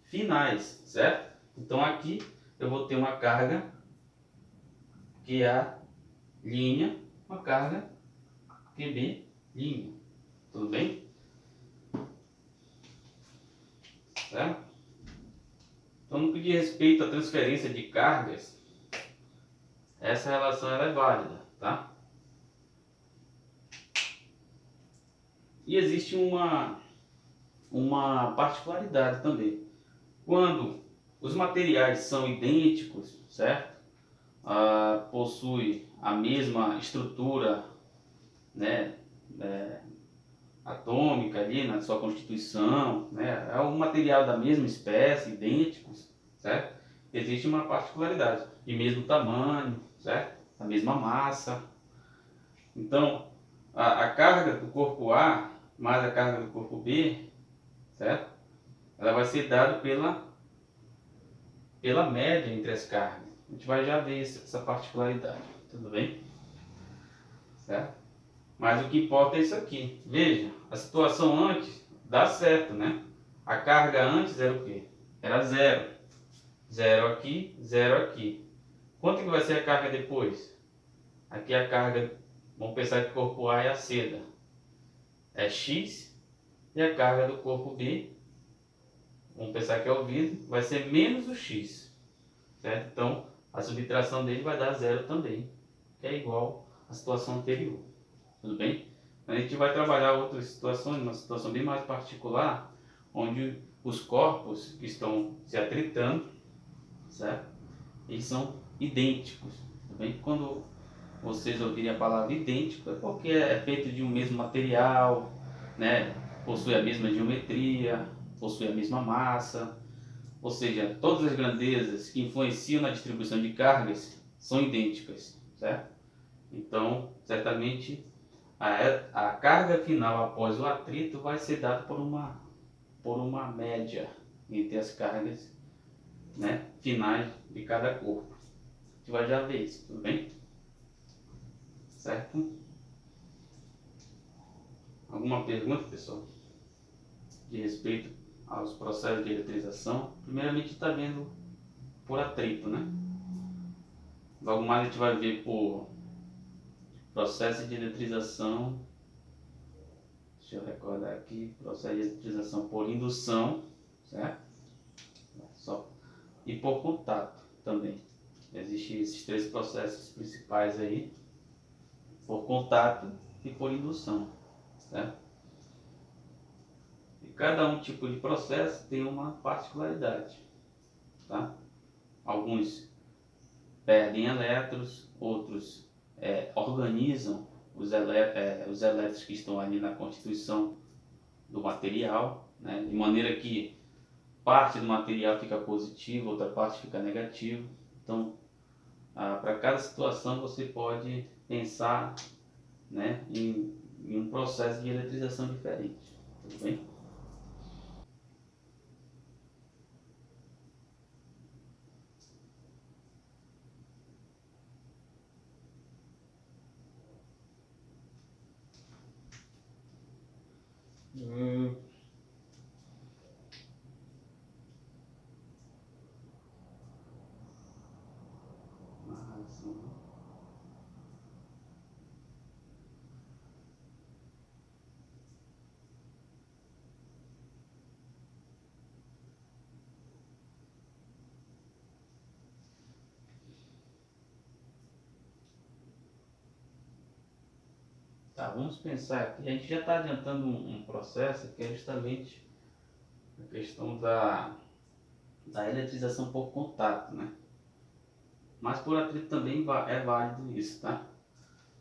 finais, certo? Então aqui eu vou ter uma carga que é a linha, uma carga QB linha. Tudo bem? Certo? Então, no que diz respeito à transferência de cargas, essa relação ela é válida, tá? E existe uma particularidade também. Quando os materiais são idênticos, certo? Possui a mesma estrutura, né, atômica ali na sua constituição, né? É um material da mesma espécie, idênticos, certo? Existe uma particularidade, de mesmo tamanho, certo? A mesma massa. Então, a carga do corpo A mais a carga do corpo B, certo? Ela vai ser dada pela média entre as cargas. A gente vai já ver essa particularidade, tudo bem? Certo? Mas o que importa é isso aqui. Veja, a situação antes dá certo, né? A carga antes era o quê? Era zero. Zero aqui, zero aqui. Quanto que vai ser a carga depois? Aqui a carga, vamos pensar que o corpo A é a seda. É X e a carga do corpo B, vamos pensar que é o vidro, vai ser menos o X. Certo? Então, a subtração dele vai dar zero também, que é igual à situação anterior. Tudo bem? A gente vai trabalhar outras situações, uma situação bem mais particular, onde os corpos que estão se atritando, certo? Eles são idênticos. Tudo bem? Quando vocês ouvirem a palavra idêntico, é porque é feito de um mesmo material, né? Possui a mesma geometria, possui a mesma massa, ou seja, todas as grandezas que influenciam na distribuição de cargas são idênticas, certo? Então, certamente, a carga final após o atrito vai ser dada por uma média entre as cargas, né, finais de cada corpo. A gente vai já ver isso, tudo bem? Certo? Alguma pergunta, pessoal? De respeito aos processos de eletrização? Primeiramente está vendo por atrito, né? Logo mais a gente vai ver por processo de eletrização. Deixa eu recordar aqui, processo de eletrização por indução, certo? E por contato também. Existem esses três processos principais aí, por contato e por indução, certo? E cada um tipo de processo tem uma particularidade, tá? Alguns perdem elétrons, outros organizam os elétrons que estão ali na constituição do material, né? De maneira que parte do material fica positivo, outra parte fica negativo. Então, para cada situação você pode pensar, né, em um processo de eletrização diferente. Tudo bem? Hum, narração. Tá, vamos pensar aqui. A gente já está adiantando um processo que é justamente a questão da eletrização por contato, né? Mas por atrito também é válido isso, tá?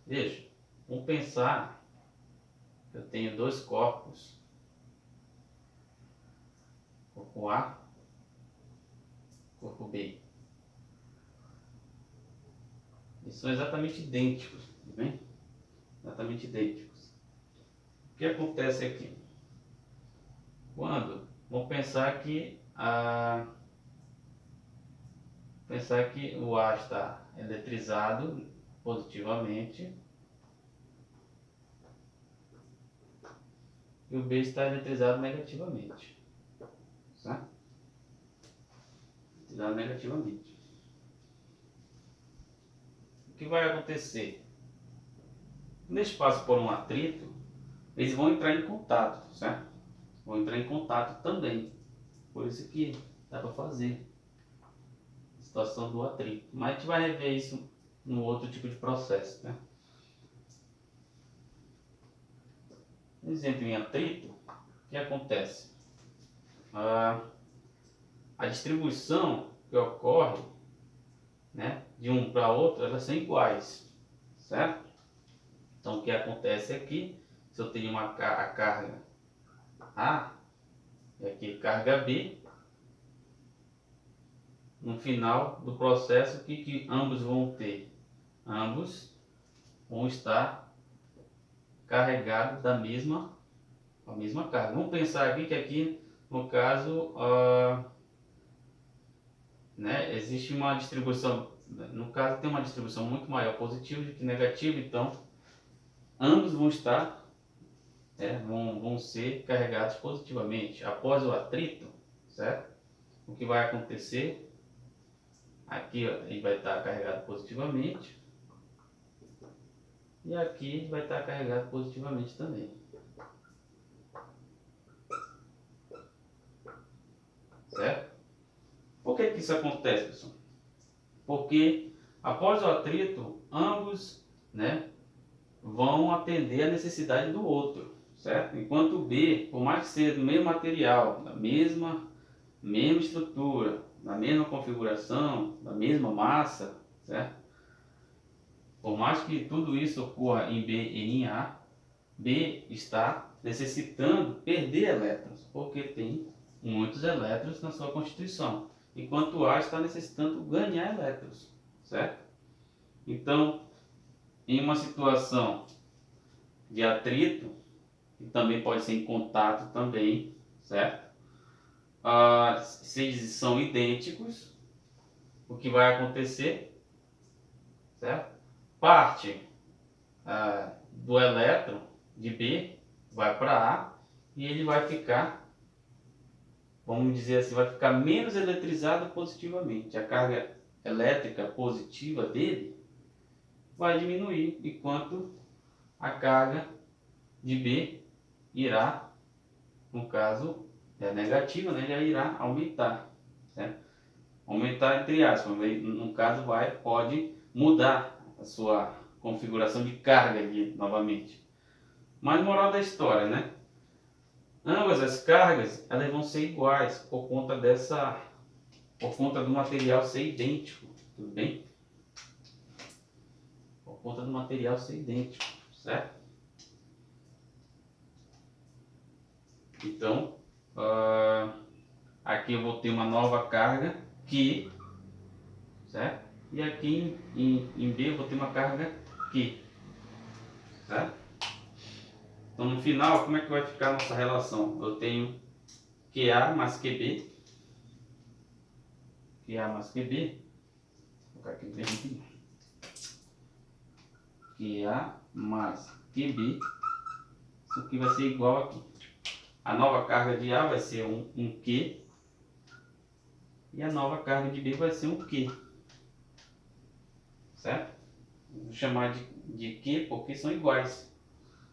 Veja, vamos pensar que eu tenho dois corpos, corpo A, corpo B. Eles são exatamente idênticos, tudo bem? Exatamente idênticos. O que acontece aqui? Vamos pensar que o A está eletrizado positivamente e o B está eletrizado negativamente. Certo? Eletrizado negativamente. O que vai acontecer? Quando eles passam por um atrito, eles vão entrar em contato, certo? Vão entrar em contato também. Por isso que dá para fazer a situação do atrito. Mas a gente vai rever isso no outro tipo de processo, né? Exemplo em atrito, o que acontece? A distribuição que ocorre, né, de um para outro, elas são iguais, certo? Então o que acontece aqui, se eu tenho a carga A e aqui carga B, no final do processo, o que ambos vão ter? Ambos vão estar carregados da mesma carga. Vamos pensar aqui que aqui, no caso, né, existe uma distribuição, no caso tem uma distribuição muito maior positiva do que negativa, então ambos vão estar, vão ser carregados positivamente. Após o atrito, certo? O que vai acontecer? Aqui ó, ele vai estar carregado positivamente e aqui vai estar carregado positivamente também. Certo? Por que isso acontece, pessoal? Porque após o atrito, ambos, né, vão atender a necessidade do outro, certo? Enquanto o B, por mais que seja do mesmo material, da mesma estrutura, da mesma configuração, da mesma massa, certo? Por mais que tudo isso ocorra em B e em A, B está necessitando perder elétrons, porque tem muitos elétrons na sua constituição, enquanto A está necessitando ganhar elétrons, certo? Então, em uma situação de atrito, que também pode ser em contato também, certo? Se eles são idênticos, o que vai acontecer, certo? Parte do elétron de B vai para A e ele vai ficar, vamos dizer assim, vai ficar menos eletrizado positivamente. A carga elétrica positiva dele vai diminuir, enquanto a carga de B irá, no caso, é negativa, né? Já irá aumentar, certo? Aumentar entre aspas, no caso pode mudar a sua configuração de carga aqui novamente. Mas moral da história, né? Ambas as cargas elas vão ser iguais por conta do material ser idêntico, tudo bem? Por conta do material ser idêntico, certo? Então, aqui eu vou ter uma nova carga Q, certo? E aqui em B eu vou ter uma carga Q, certo? Então no final, como é que vai ficar a nossa relação? Eu tenho QA mais QB, QA mais QB, vou colocar aqui bem, QA mais QB, isso aqui vai ser igual aqui. A nova carga de A vai ser um Q e a nova carga de B vai ser um Q, certo? Vou chamar de Q porque são iguais.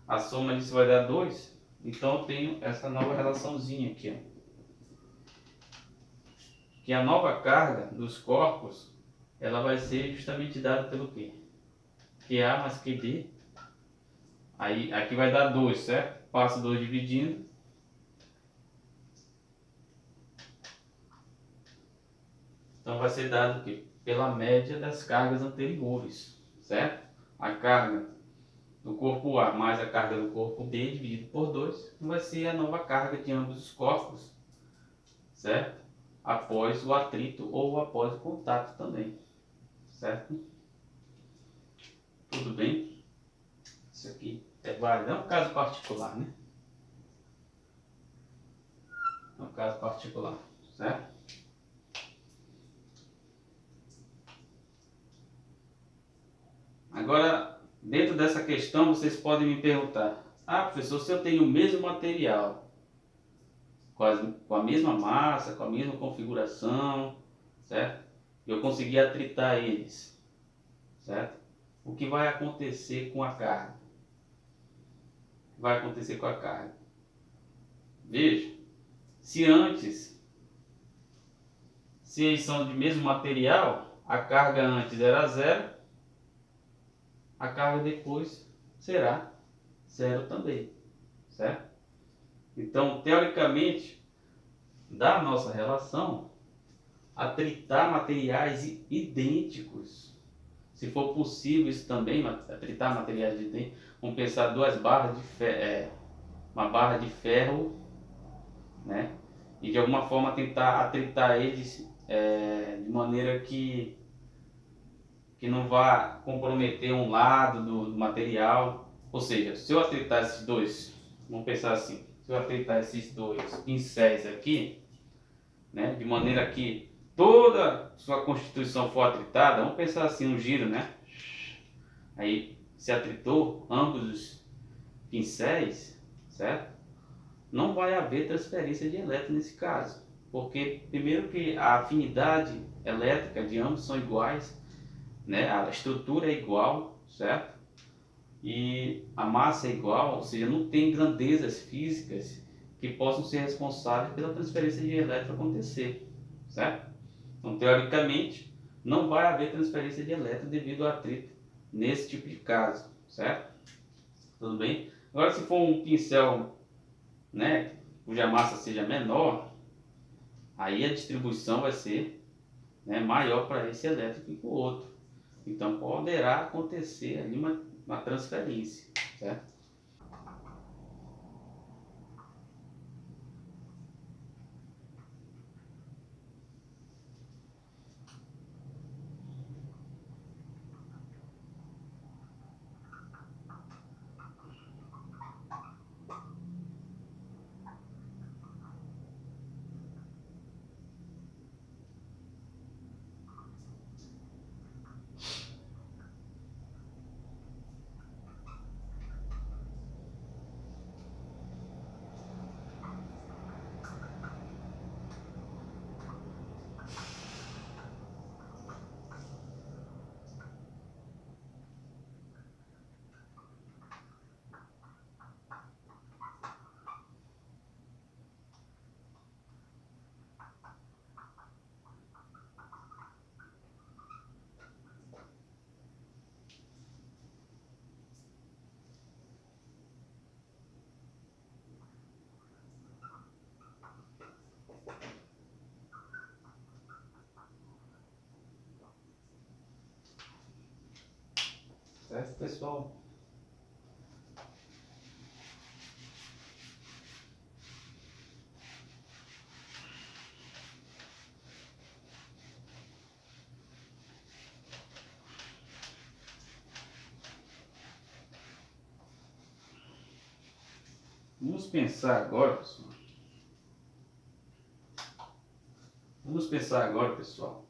A soma disso vai dar 2, então eu tenho essa nova relaçãozinha aqui, ó. Que a nova carga dos corpos, ela vai ser justamente dada pelo quê? QA mais QB. Aí aqui vai dar 2, certo? Passo 2 dividindo. Então vai ser dado o quê? Pela média das cargas anteriores, certo? A carga do corpo A mais a carga do corpo B dividido por 2 vai ser a nova carga de ambos os corpos, certo? Após o atrito ou após o contato também, certo? Tudo bem? Isso aqui é válido, é um caso particular, né? É um caso particular, certo? Agora, dentro dessa questão, vocês podem me perguntar: ah, professor, se eu tenho o mesmo material, com a mesma massa, com a mesma configuração, certo? Eu consegui atritar eles, certo? O que vai acontecer com a carga? Vai acontecer com a carga. Veja, se antes, se eles são de mesmo material, a carga antes era zero, a carga depois será zero também, certo? Então, teoricamente, da nossa relação, atritar materiais idênticos, se for possível isso também, atritar materiais idênticos, vamos pensar duas barras de ferro, uma barra de ferro, né? E de alguma forma tentar atritar eles de maneira que não vá comprometer um lado do material. Ou seja, se eu atritar esses dois, vamos pensar assim, se eu atritar esses dois pincéis aqui, né, de maneira que toda sua constituição for atritada, vamos pensar assim, um giro, né? Aí se atritou ambos os pincéis, certo? Não vai haver transferência de elétron nesse caso, porque primeiro que a afinidade elétrica de ambos são iguais, né? A estrutura é igual, certo? E a massa é igual, ou seja, não tem grandezas físicas que possam ser responsáveis pela transferência de elétron acontecer, certo? Então, teoricamente, não vai haver transferência de elétron devido ao atrito nesse tipo de caso, certo? Tudo bem? Agora, se for um pincel, né, cuja massa seja menor, aí a distribuição vai ser, né, maior para esse elétron que para o outro. Então, poderá acontecer ali uma transferência, certo? Certo, pessoal? Vamos pensar agora, pessoal.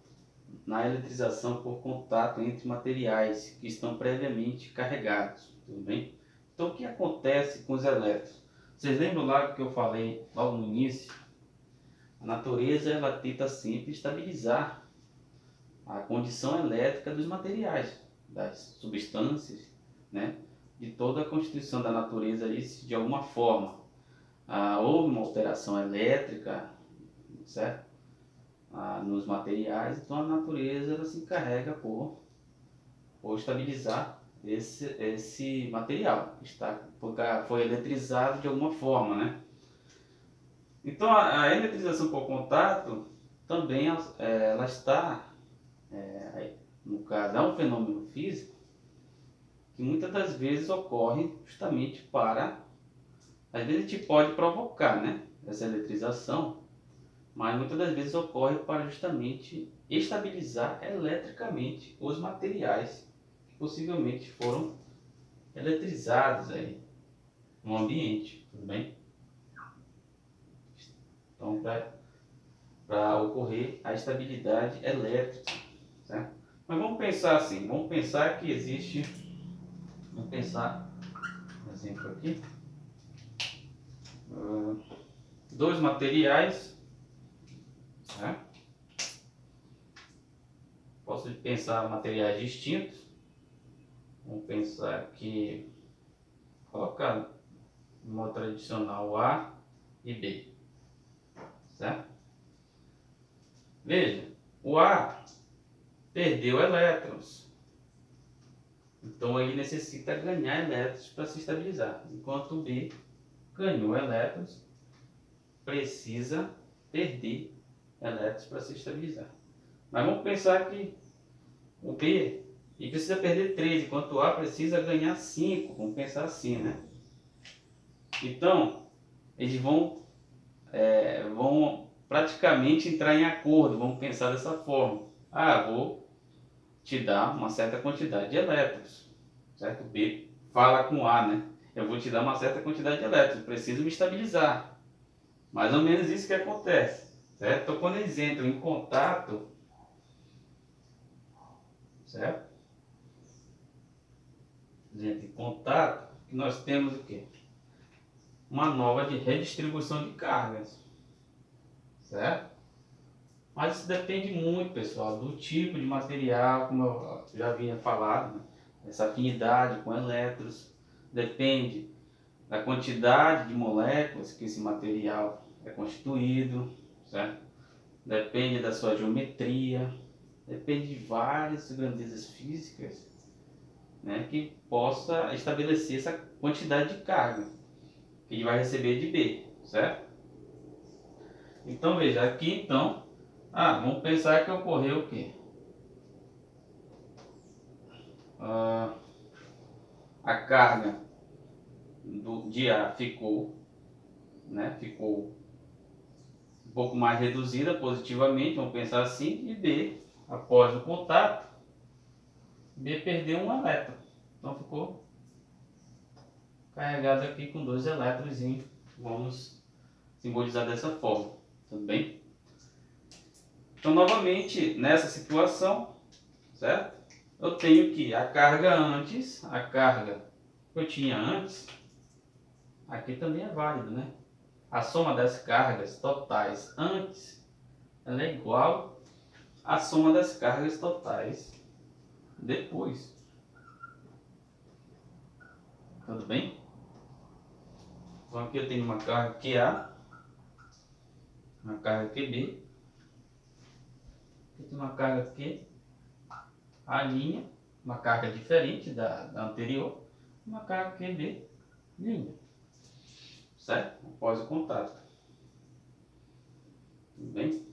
Na eletrização por contato entre materiais que estão previamente carregados, tudo bem? Então, o que acontece com os elétrons? Vocês lembram lá que eu falei logo no início? A natureza ela tenta sempre estabilizar a condição elétrica dos materiais, das substâncias, né? De toda a constituição da natureza ali, se de alguma forma houve uma alteração elétrica, certo? Nos materiais, então a natureza ela se encarrega por estabilizar esse material que foi eletrizado de alguma forma, né? Então a eletrização por contato também ela está, no caso, é um fenômeno físico que muitas das vezes ocorre justamente para, às vezes a gente pode provocar, né, essa eletrização, mas muitas das vezes ocorre para justamente estabilizar eletricamente os materiais que possivelmente foram eletrizados aí no ambiente, tudo bem? Então, para ocorrer a estabilidade elétrica, certo? Mas vamos pensar assim, vamos pensar que existe, vamos pensar, um exemplo aqui, dois materiais, né? Posso pensar materiais distintos, vamos pensar que, colocar no modo tradicional A e B, certo? Veja, o A perdeu elétrons, então ele necessita ganhar elétrons para se estabilizar, enquanto o B ganhou elétrons, precisa perder elétrons para se estabilizar. Mas vamos pensar que o B ele precisa perder 3, enquanto o A precisa ganhar 5, vamos pensar assim, né? Então, eles vão praticamente entrar em acordo, vamos pensar dessa forma. Vou te dar uma certa quantidade de elétrons, certo? O B fala com o A, né? Eu vou te dar uma certa quantidade de elétrons, preciso me estabilizar. Mais ou menos isso que acontece, certo? Então, quando eles entram em contato, certo? Eles entram em contato, nós temos o quê? Uma nova de redistribuição de cargas, certo? Mas isso depende muito, pessoal, do tipo de material, como eu já havia falado, né? Essa afinidade com elétrons, depende da quantidade de moléculas que esse material é constituído, certo? Depende da sua geometria, depende de várias grandezas físicas, né, que possa estabelecer essa quantidade de carga que ele vai receber de B, certo? Então veja, aqui então, vamos pensar que ocorreu o quê? A carga de A ficou um pouco mais reduzida positivamente, vamos pensar assim, e B, após o contato, B perdeu um elétron, então ficou carregado aqui com 2 elétrons, vamos simbolizar dessa forma, tudo bem? Então novamente, nessa situação, certo? Eu tenho que a carga que eu tinha antes, aqui também é válido, né? A soma das cargas totais antes, ela é igual à soma das cargas totais depois. Tudo bem? Então aqui eu tenho uma carga QA, uma carga QB, aqui tem uma carga Q, a linha, uma carga diferente da anterior, uma carga QB, linha, certo? Após o contato. Tudo bem?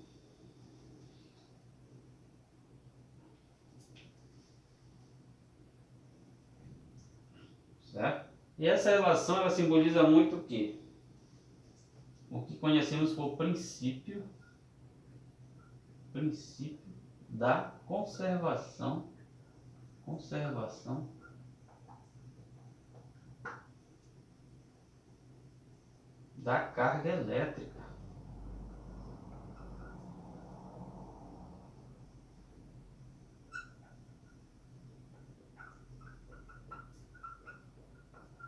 Certo? E essa relação ela simboliza muito o quê? O que conhecemos por princípio da conservação da carga elétrica.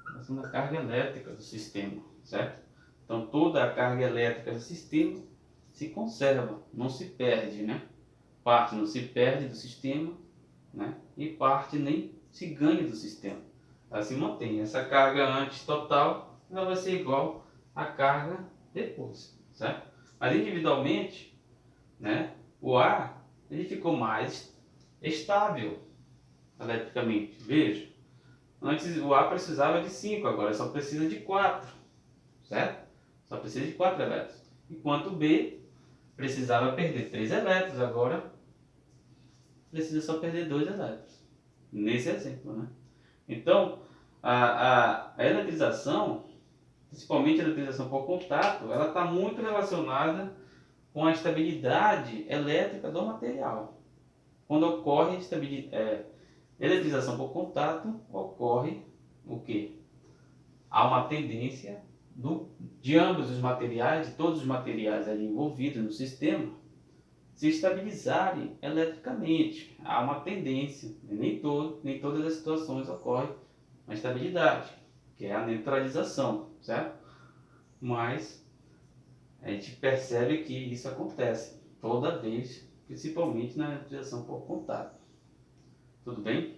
Relação da carga elétrica do sistema, certo? Então toda a carga elétrica do sistema se conserva, não se perde, né? Parte não se perde do sistema, né? E parte nem se ganha do sistema. Ela se mantém. Essa carga antes total, ela vai ser igual à carga depois, certo? Mas individualmente, né? O ar ele ficou mais estável eletricamente. Veja, antes o A precisava de 5, agora só precisa de 4, certo? Só precisa de 4 elétrons. Enquanto o B precisava perder 3 elétrons, agora precisa só perder 2 elétrons. Nesse exemplo, né? Então, a eletrização, principalmente a eletrização por contato, ela está muito relacionada com a estabilidade elétrica do material. Quando ocorre eletrização por contato, ocorre o quê? Há uma tendência de ambos os materiais, de todos os materiais ali envolvidos no sistema, se estabilizarem eletricamente. Há uma tendência, nem todas as situações ocorre uma estabilidade, que é a neutralização, certo? Mas a gente percebe que isso acontece toda vez, principalmente na neutralização por contato. Tudo bem?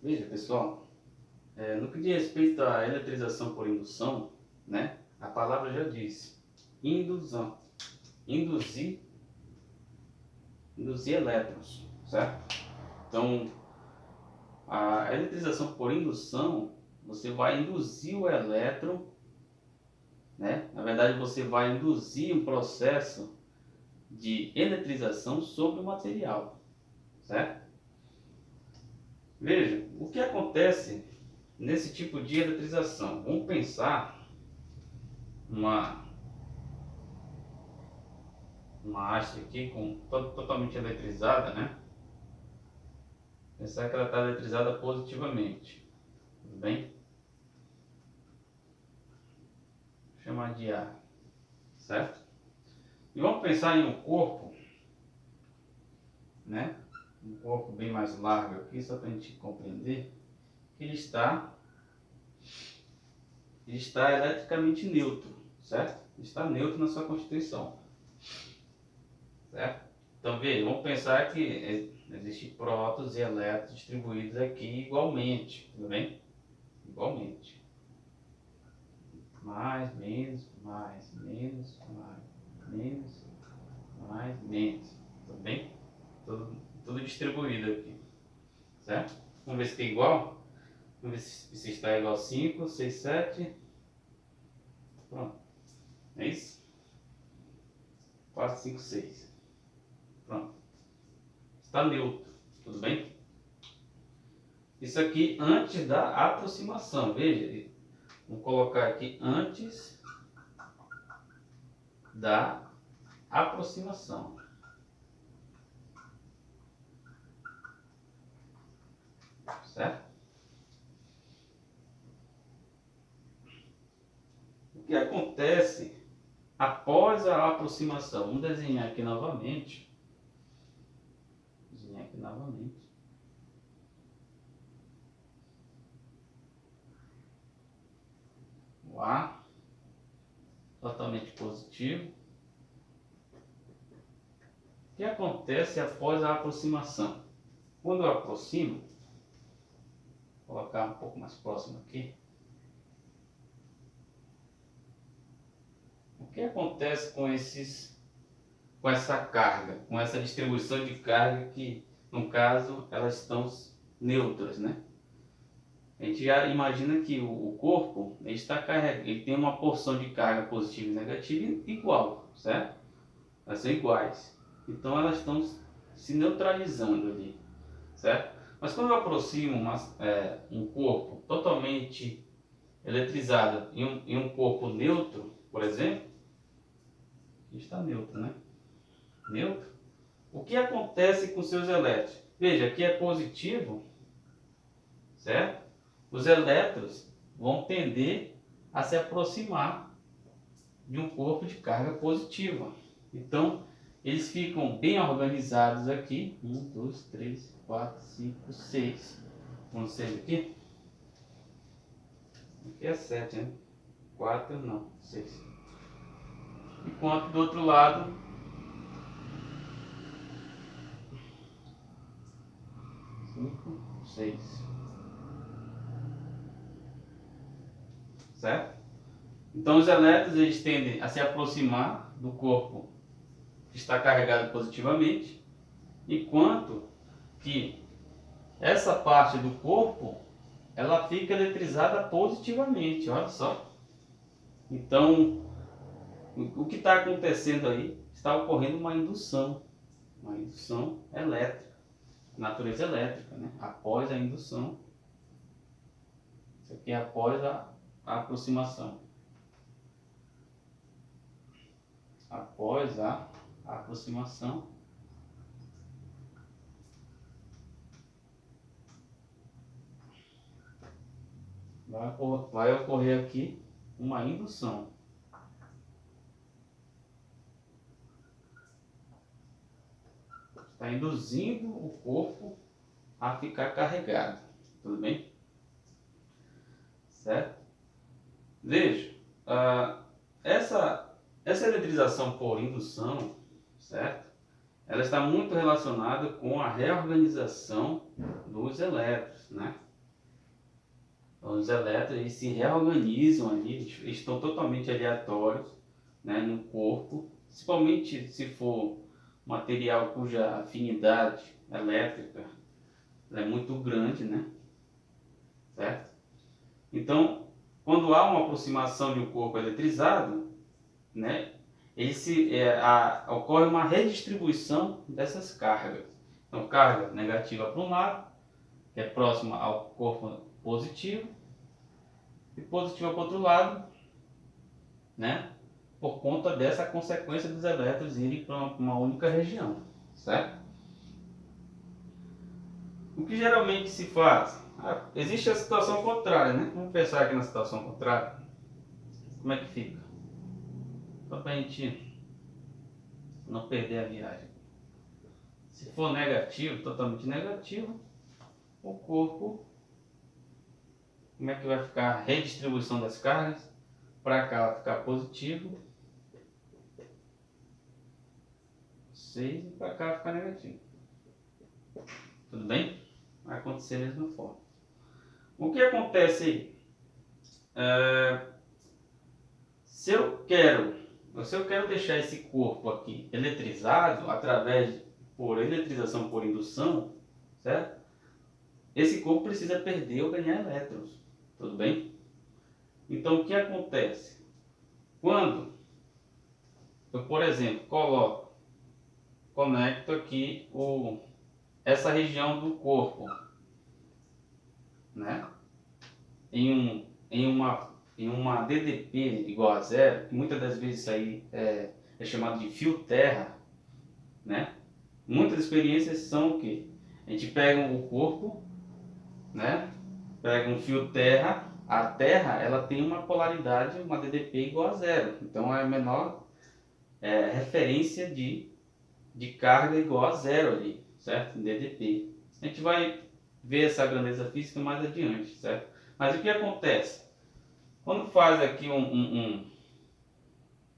Veja, pessoal, no que diz respeito à eletrização por indução, né, a palavra já diz, induzão, induzir, induzir elétrons, certo? Então, a eletrização por indução, você vai induzir o elétron, né? Na verdade, você vai induzir um processo de eletrização sobre o material, certo? Veja, o que acontece nesse tipo de eletrização? Vamos pensar uma haste aqui totalmente eletrizada, né? Pensar que ela está eletrizada positivamente, tudo bem? Vou chamar de A, certo? E vamos pensar em um corpo, né? Um corpo bem mais largo aqui, só para a gente compreender que ele está eletricamente neutro, certo? Ele está neutro na sua constituição, certo? Então veja, vamos pensar que existem prótons e elétrons distribuídos aqui igualmente, tudo bem? Igualmente. Mais, menos, mais, menos, mais, menos, mais, menos, tudo bem? Tudo distribuído aqui, certo? Vamos ver se tem igual. Vamos ver se está igual a 5, 6, 7. Pronto. É isso? 4, 5, 6. Pronto. Está neutro. Tudo bem? Isso aqui antes da aproximação. Veja, vou colocar aqui antes da aproximação. Certo? O que acontece após a aproximação? Vamos desenhar aqui novamente. Desenhar aqui novamente. O A totalmente positivo. O que acontece após a aproximação? Quando eu aproximo, vou colocar um pouco mais próximo aqui. O que acontece com essa carga, com essa distribuição de carga que, no caso, elas estão neutras, né? A gente já imagina que o corpo ele está carregado, ele tem uma porção de carga positiva e negativa igual, certo? Elas são iguais. Então elas estão se neutralizando ali, certo? Mas quando eu aproximo um corpo totalmente eletrizado em um corpo neutro, por exemplo, está neutro, né? Neutro. O que acontece com seus elétrons? Veja, aqui é positivo, certo? Os elétrons vão tender a se aproximar de um corpo de carga positiva. Então, eles ficam bem organizados aqui. 1, 2, 3, 4, 5, 6. Vamos ver aqui. Aqui é 7, né? 4 não, 6. Enquanto do outro lado, cinco, 6. Certo? Então os elétrons eles tendem a se aproximar do corpo que está carregado positivamente, enquanto que essa parte do corpo ela fica eletrizada positivamente, olha só. Então o que está acontecendo aí? Está ocorrendo uma indução elétrica, natureza elétrica, né? Após a indução, isso aqui é após a aproximação. Após a aproximação, vai ocorrer aqui uma indução. Está induzindo o corpo a ficar carregado. Tudo bem? Certo? Veja, essa eletrização por indução, certo? Ela está muito relacionada com a reorganização dos elétrons, né? Os elétrons eles se reorganizam ali, eles estão totalmente aleatórios, né, no corpo, principalmente se for material cuja afinidade elétrica é muito grande, né? Certo? Então, quando há uma aproximação de um corpo eletrizado, né, ocorre uma redistribuição dessas cargas. Então, carga negativa para um lado, que é próxima ao corpo positivo, e positiva para o outro lado, né, por conta dessa consequência dos elétrons irem para uma única região, certo? O que geralmente se faz? Existe a situação contrária, né? Vamos pensar aqui na situação contrária. Como é que fica? Só para a gente não perder a viagem. Se for negativo, totalmente negativo, o corpo, como é que vai ficar a redistribuição das cargas? Para cá vai ficar positivo, 6, e para cá vai ficar negativo. Tudo bem? Vai acontecer da mesma forma. O que acontece aí? Se eu quero deixar esse corpo aqui eletrizado por eletrização por indução, certo? Esse corpo precisa perder ou ganhar elétrons, tudo bem? Então o que acontece? Quando eu, por exemplo, conecto aqui essa região do corpo, né? Em uma DDP igual a zero, que muitas das vezes isso aí é chamado de fio terra, né? Muitas experiências são o que? A gente pega o corpo, né? Pega um fio terra, a terra ela tem uma polaridade, uma DDP igual a zero, então é a menor referência de carga igual a zero ali, certo? Em DDP. A gente vai ver essa grandeza física mais adiante, certo? Mas o que acontece? Quando faz aqui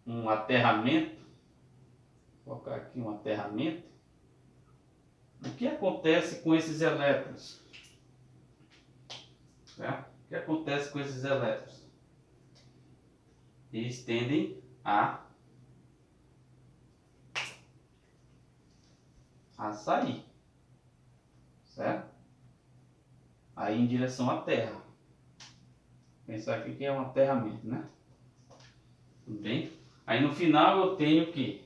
um aterramento, vou colocar aqui um aterramento, o que acontece com esses elétrons? Certo? O que acontece com esses elétrons? Eles tendem a sair, certo? Aí em direção à Terra. Pensar aqui que é um aterramento, né? Tudo bem? Aí no final eu tenho o quê?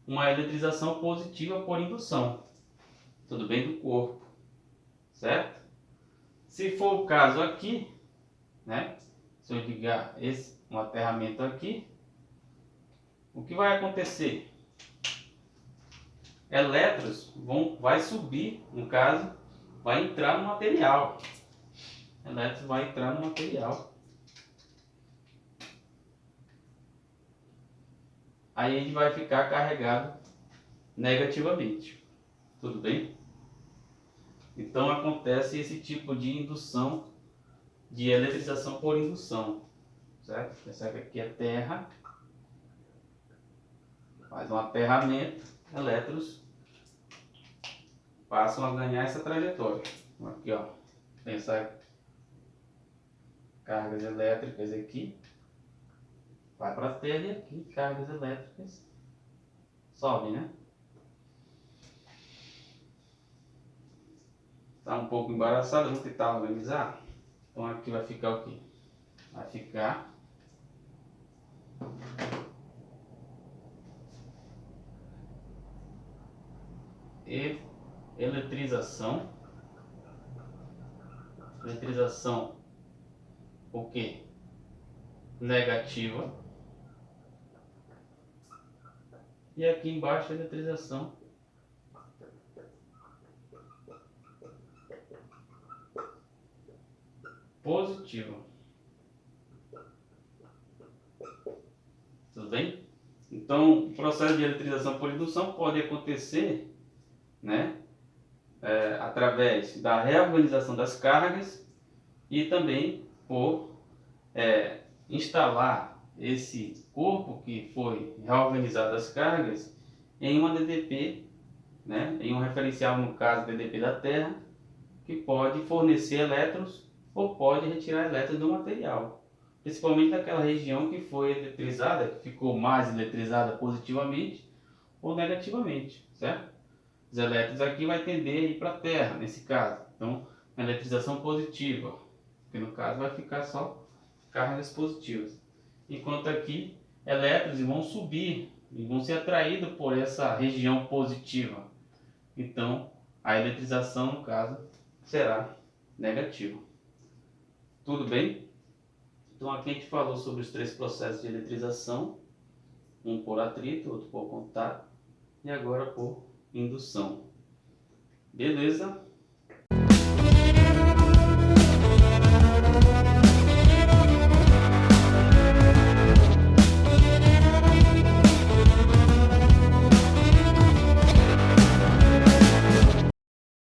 Uma eletrização positiva por indução. Tudo bem? Do corpo, certo? Se for o caso aqui, né? Se eu ligar um aterramento aqui, o que vai acontecer? Elétrons vai subir, no caso, vai entrar no material. Elétrons vai entrar no material. Aí ele vai ficar carregado negativamente. Tudo bem? Então acontece esse tipo de indução, de eletrização por indução, certo? Essa aqui é terra, faz um aterramento, elétrons passam a ganhar essa trajetória. Aqui, ó, pensar cargas elétricas aqui, vai para a terra e aqui cargas elétricas sobem, né? Tá um pouco embaraçado, vamos tentar organizar. Então aqui vai ficar o quê? Vai ficar eletrização. Eletrização o quê? Negativa. E aqui embaixo a eletrização positiva. Tudo bem? Então, o processo de eletrização por indução pode acontecer, né, através da reorganização das cargas e também por instalar esse corpo que foi reorganizado as cargas em uma DDP, né, em um referencial, no caso DDP da Terra, que pode fornecer elétrons ou pode retirar elétrons do material, principalmente daquela região que foi eletrizada, que ficou mais eletrizada positivamente ou negativamente, certo? Os elétrons aqui vai tender a ir para a Terra, nesse caso. Então, a eletrização positiva, que no caso vai ficar só cargas positivas. Enquanto aqui, elétrons vão subir e vão ser atraídos por essa região positiva. Então, a eletrização, no caso, será negativa. Tudo bem? Então aqui a gente falou sobre os 3 processos de eletrização, um por atrito, outro por contato e agora por indução. Beleza?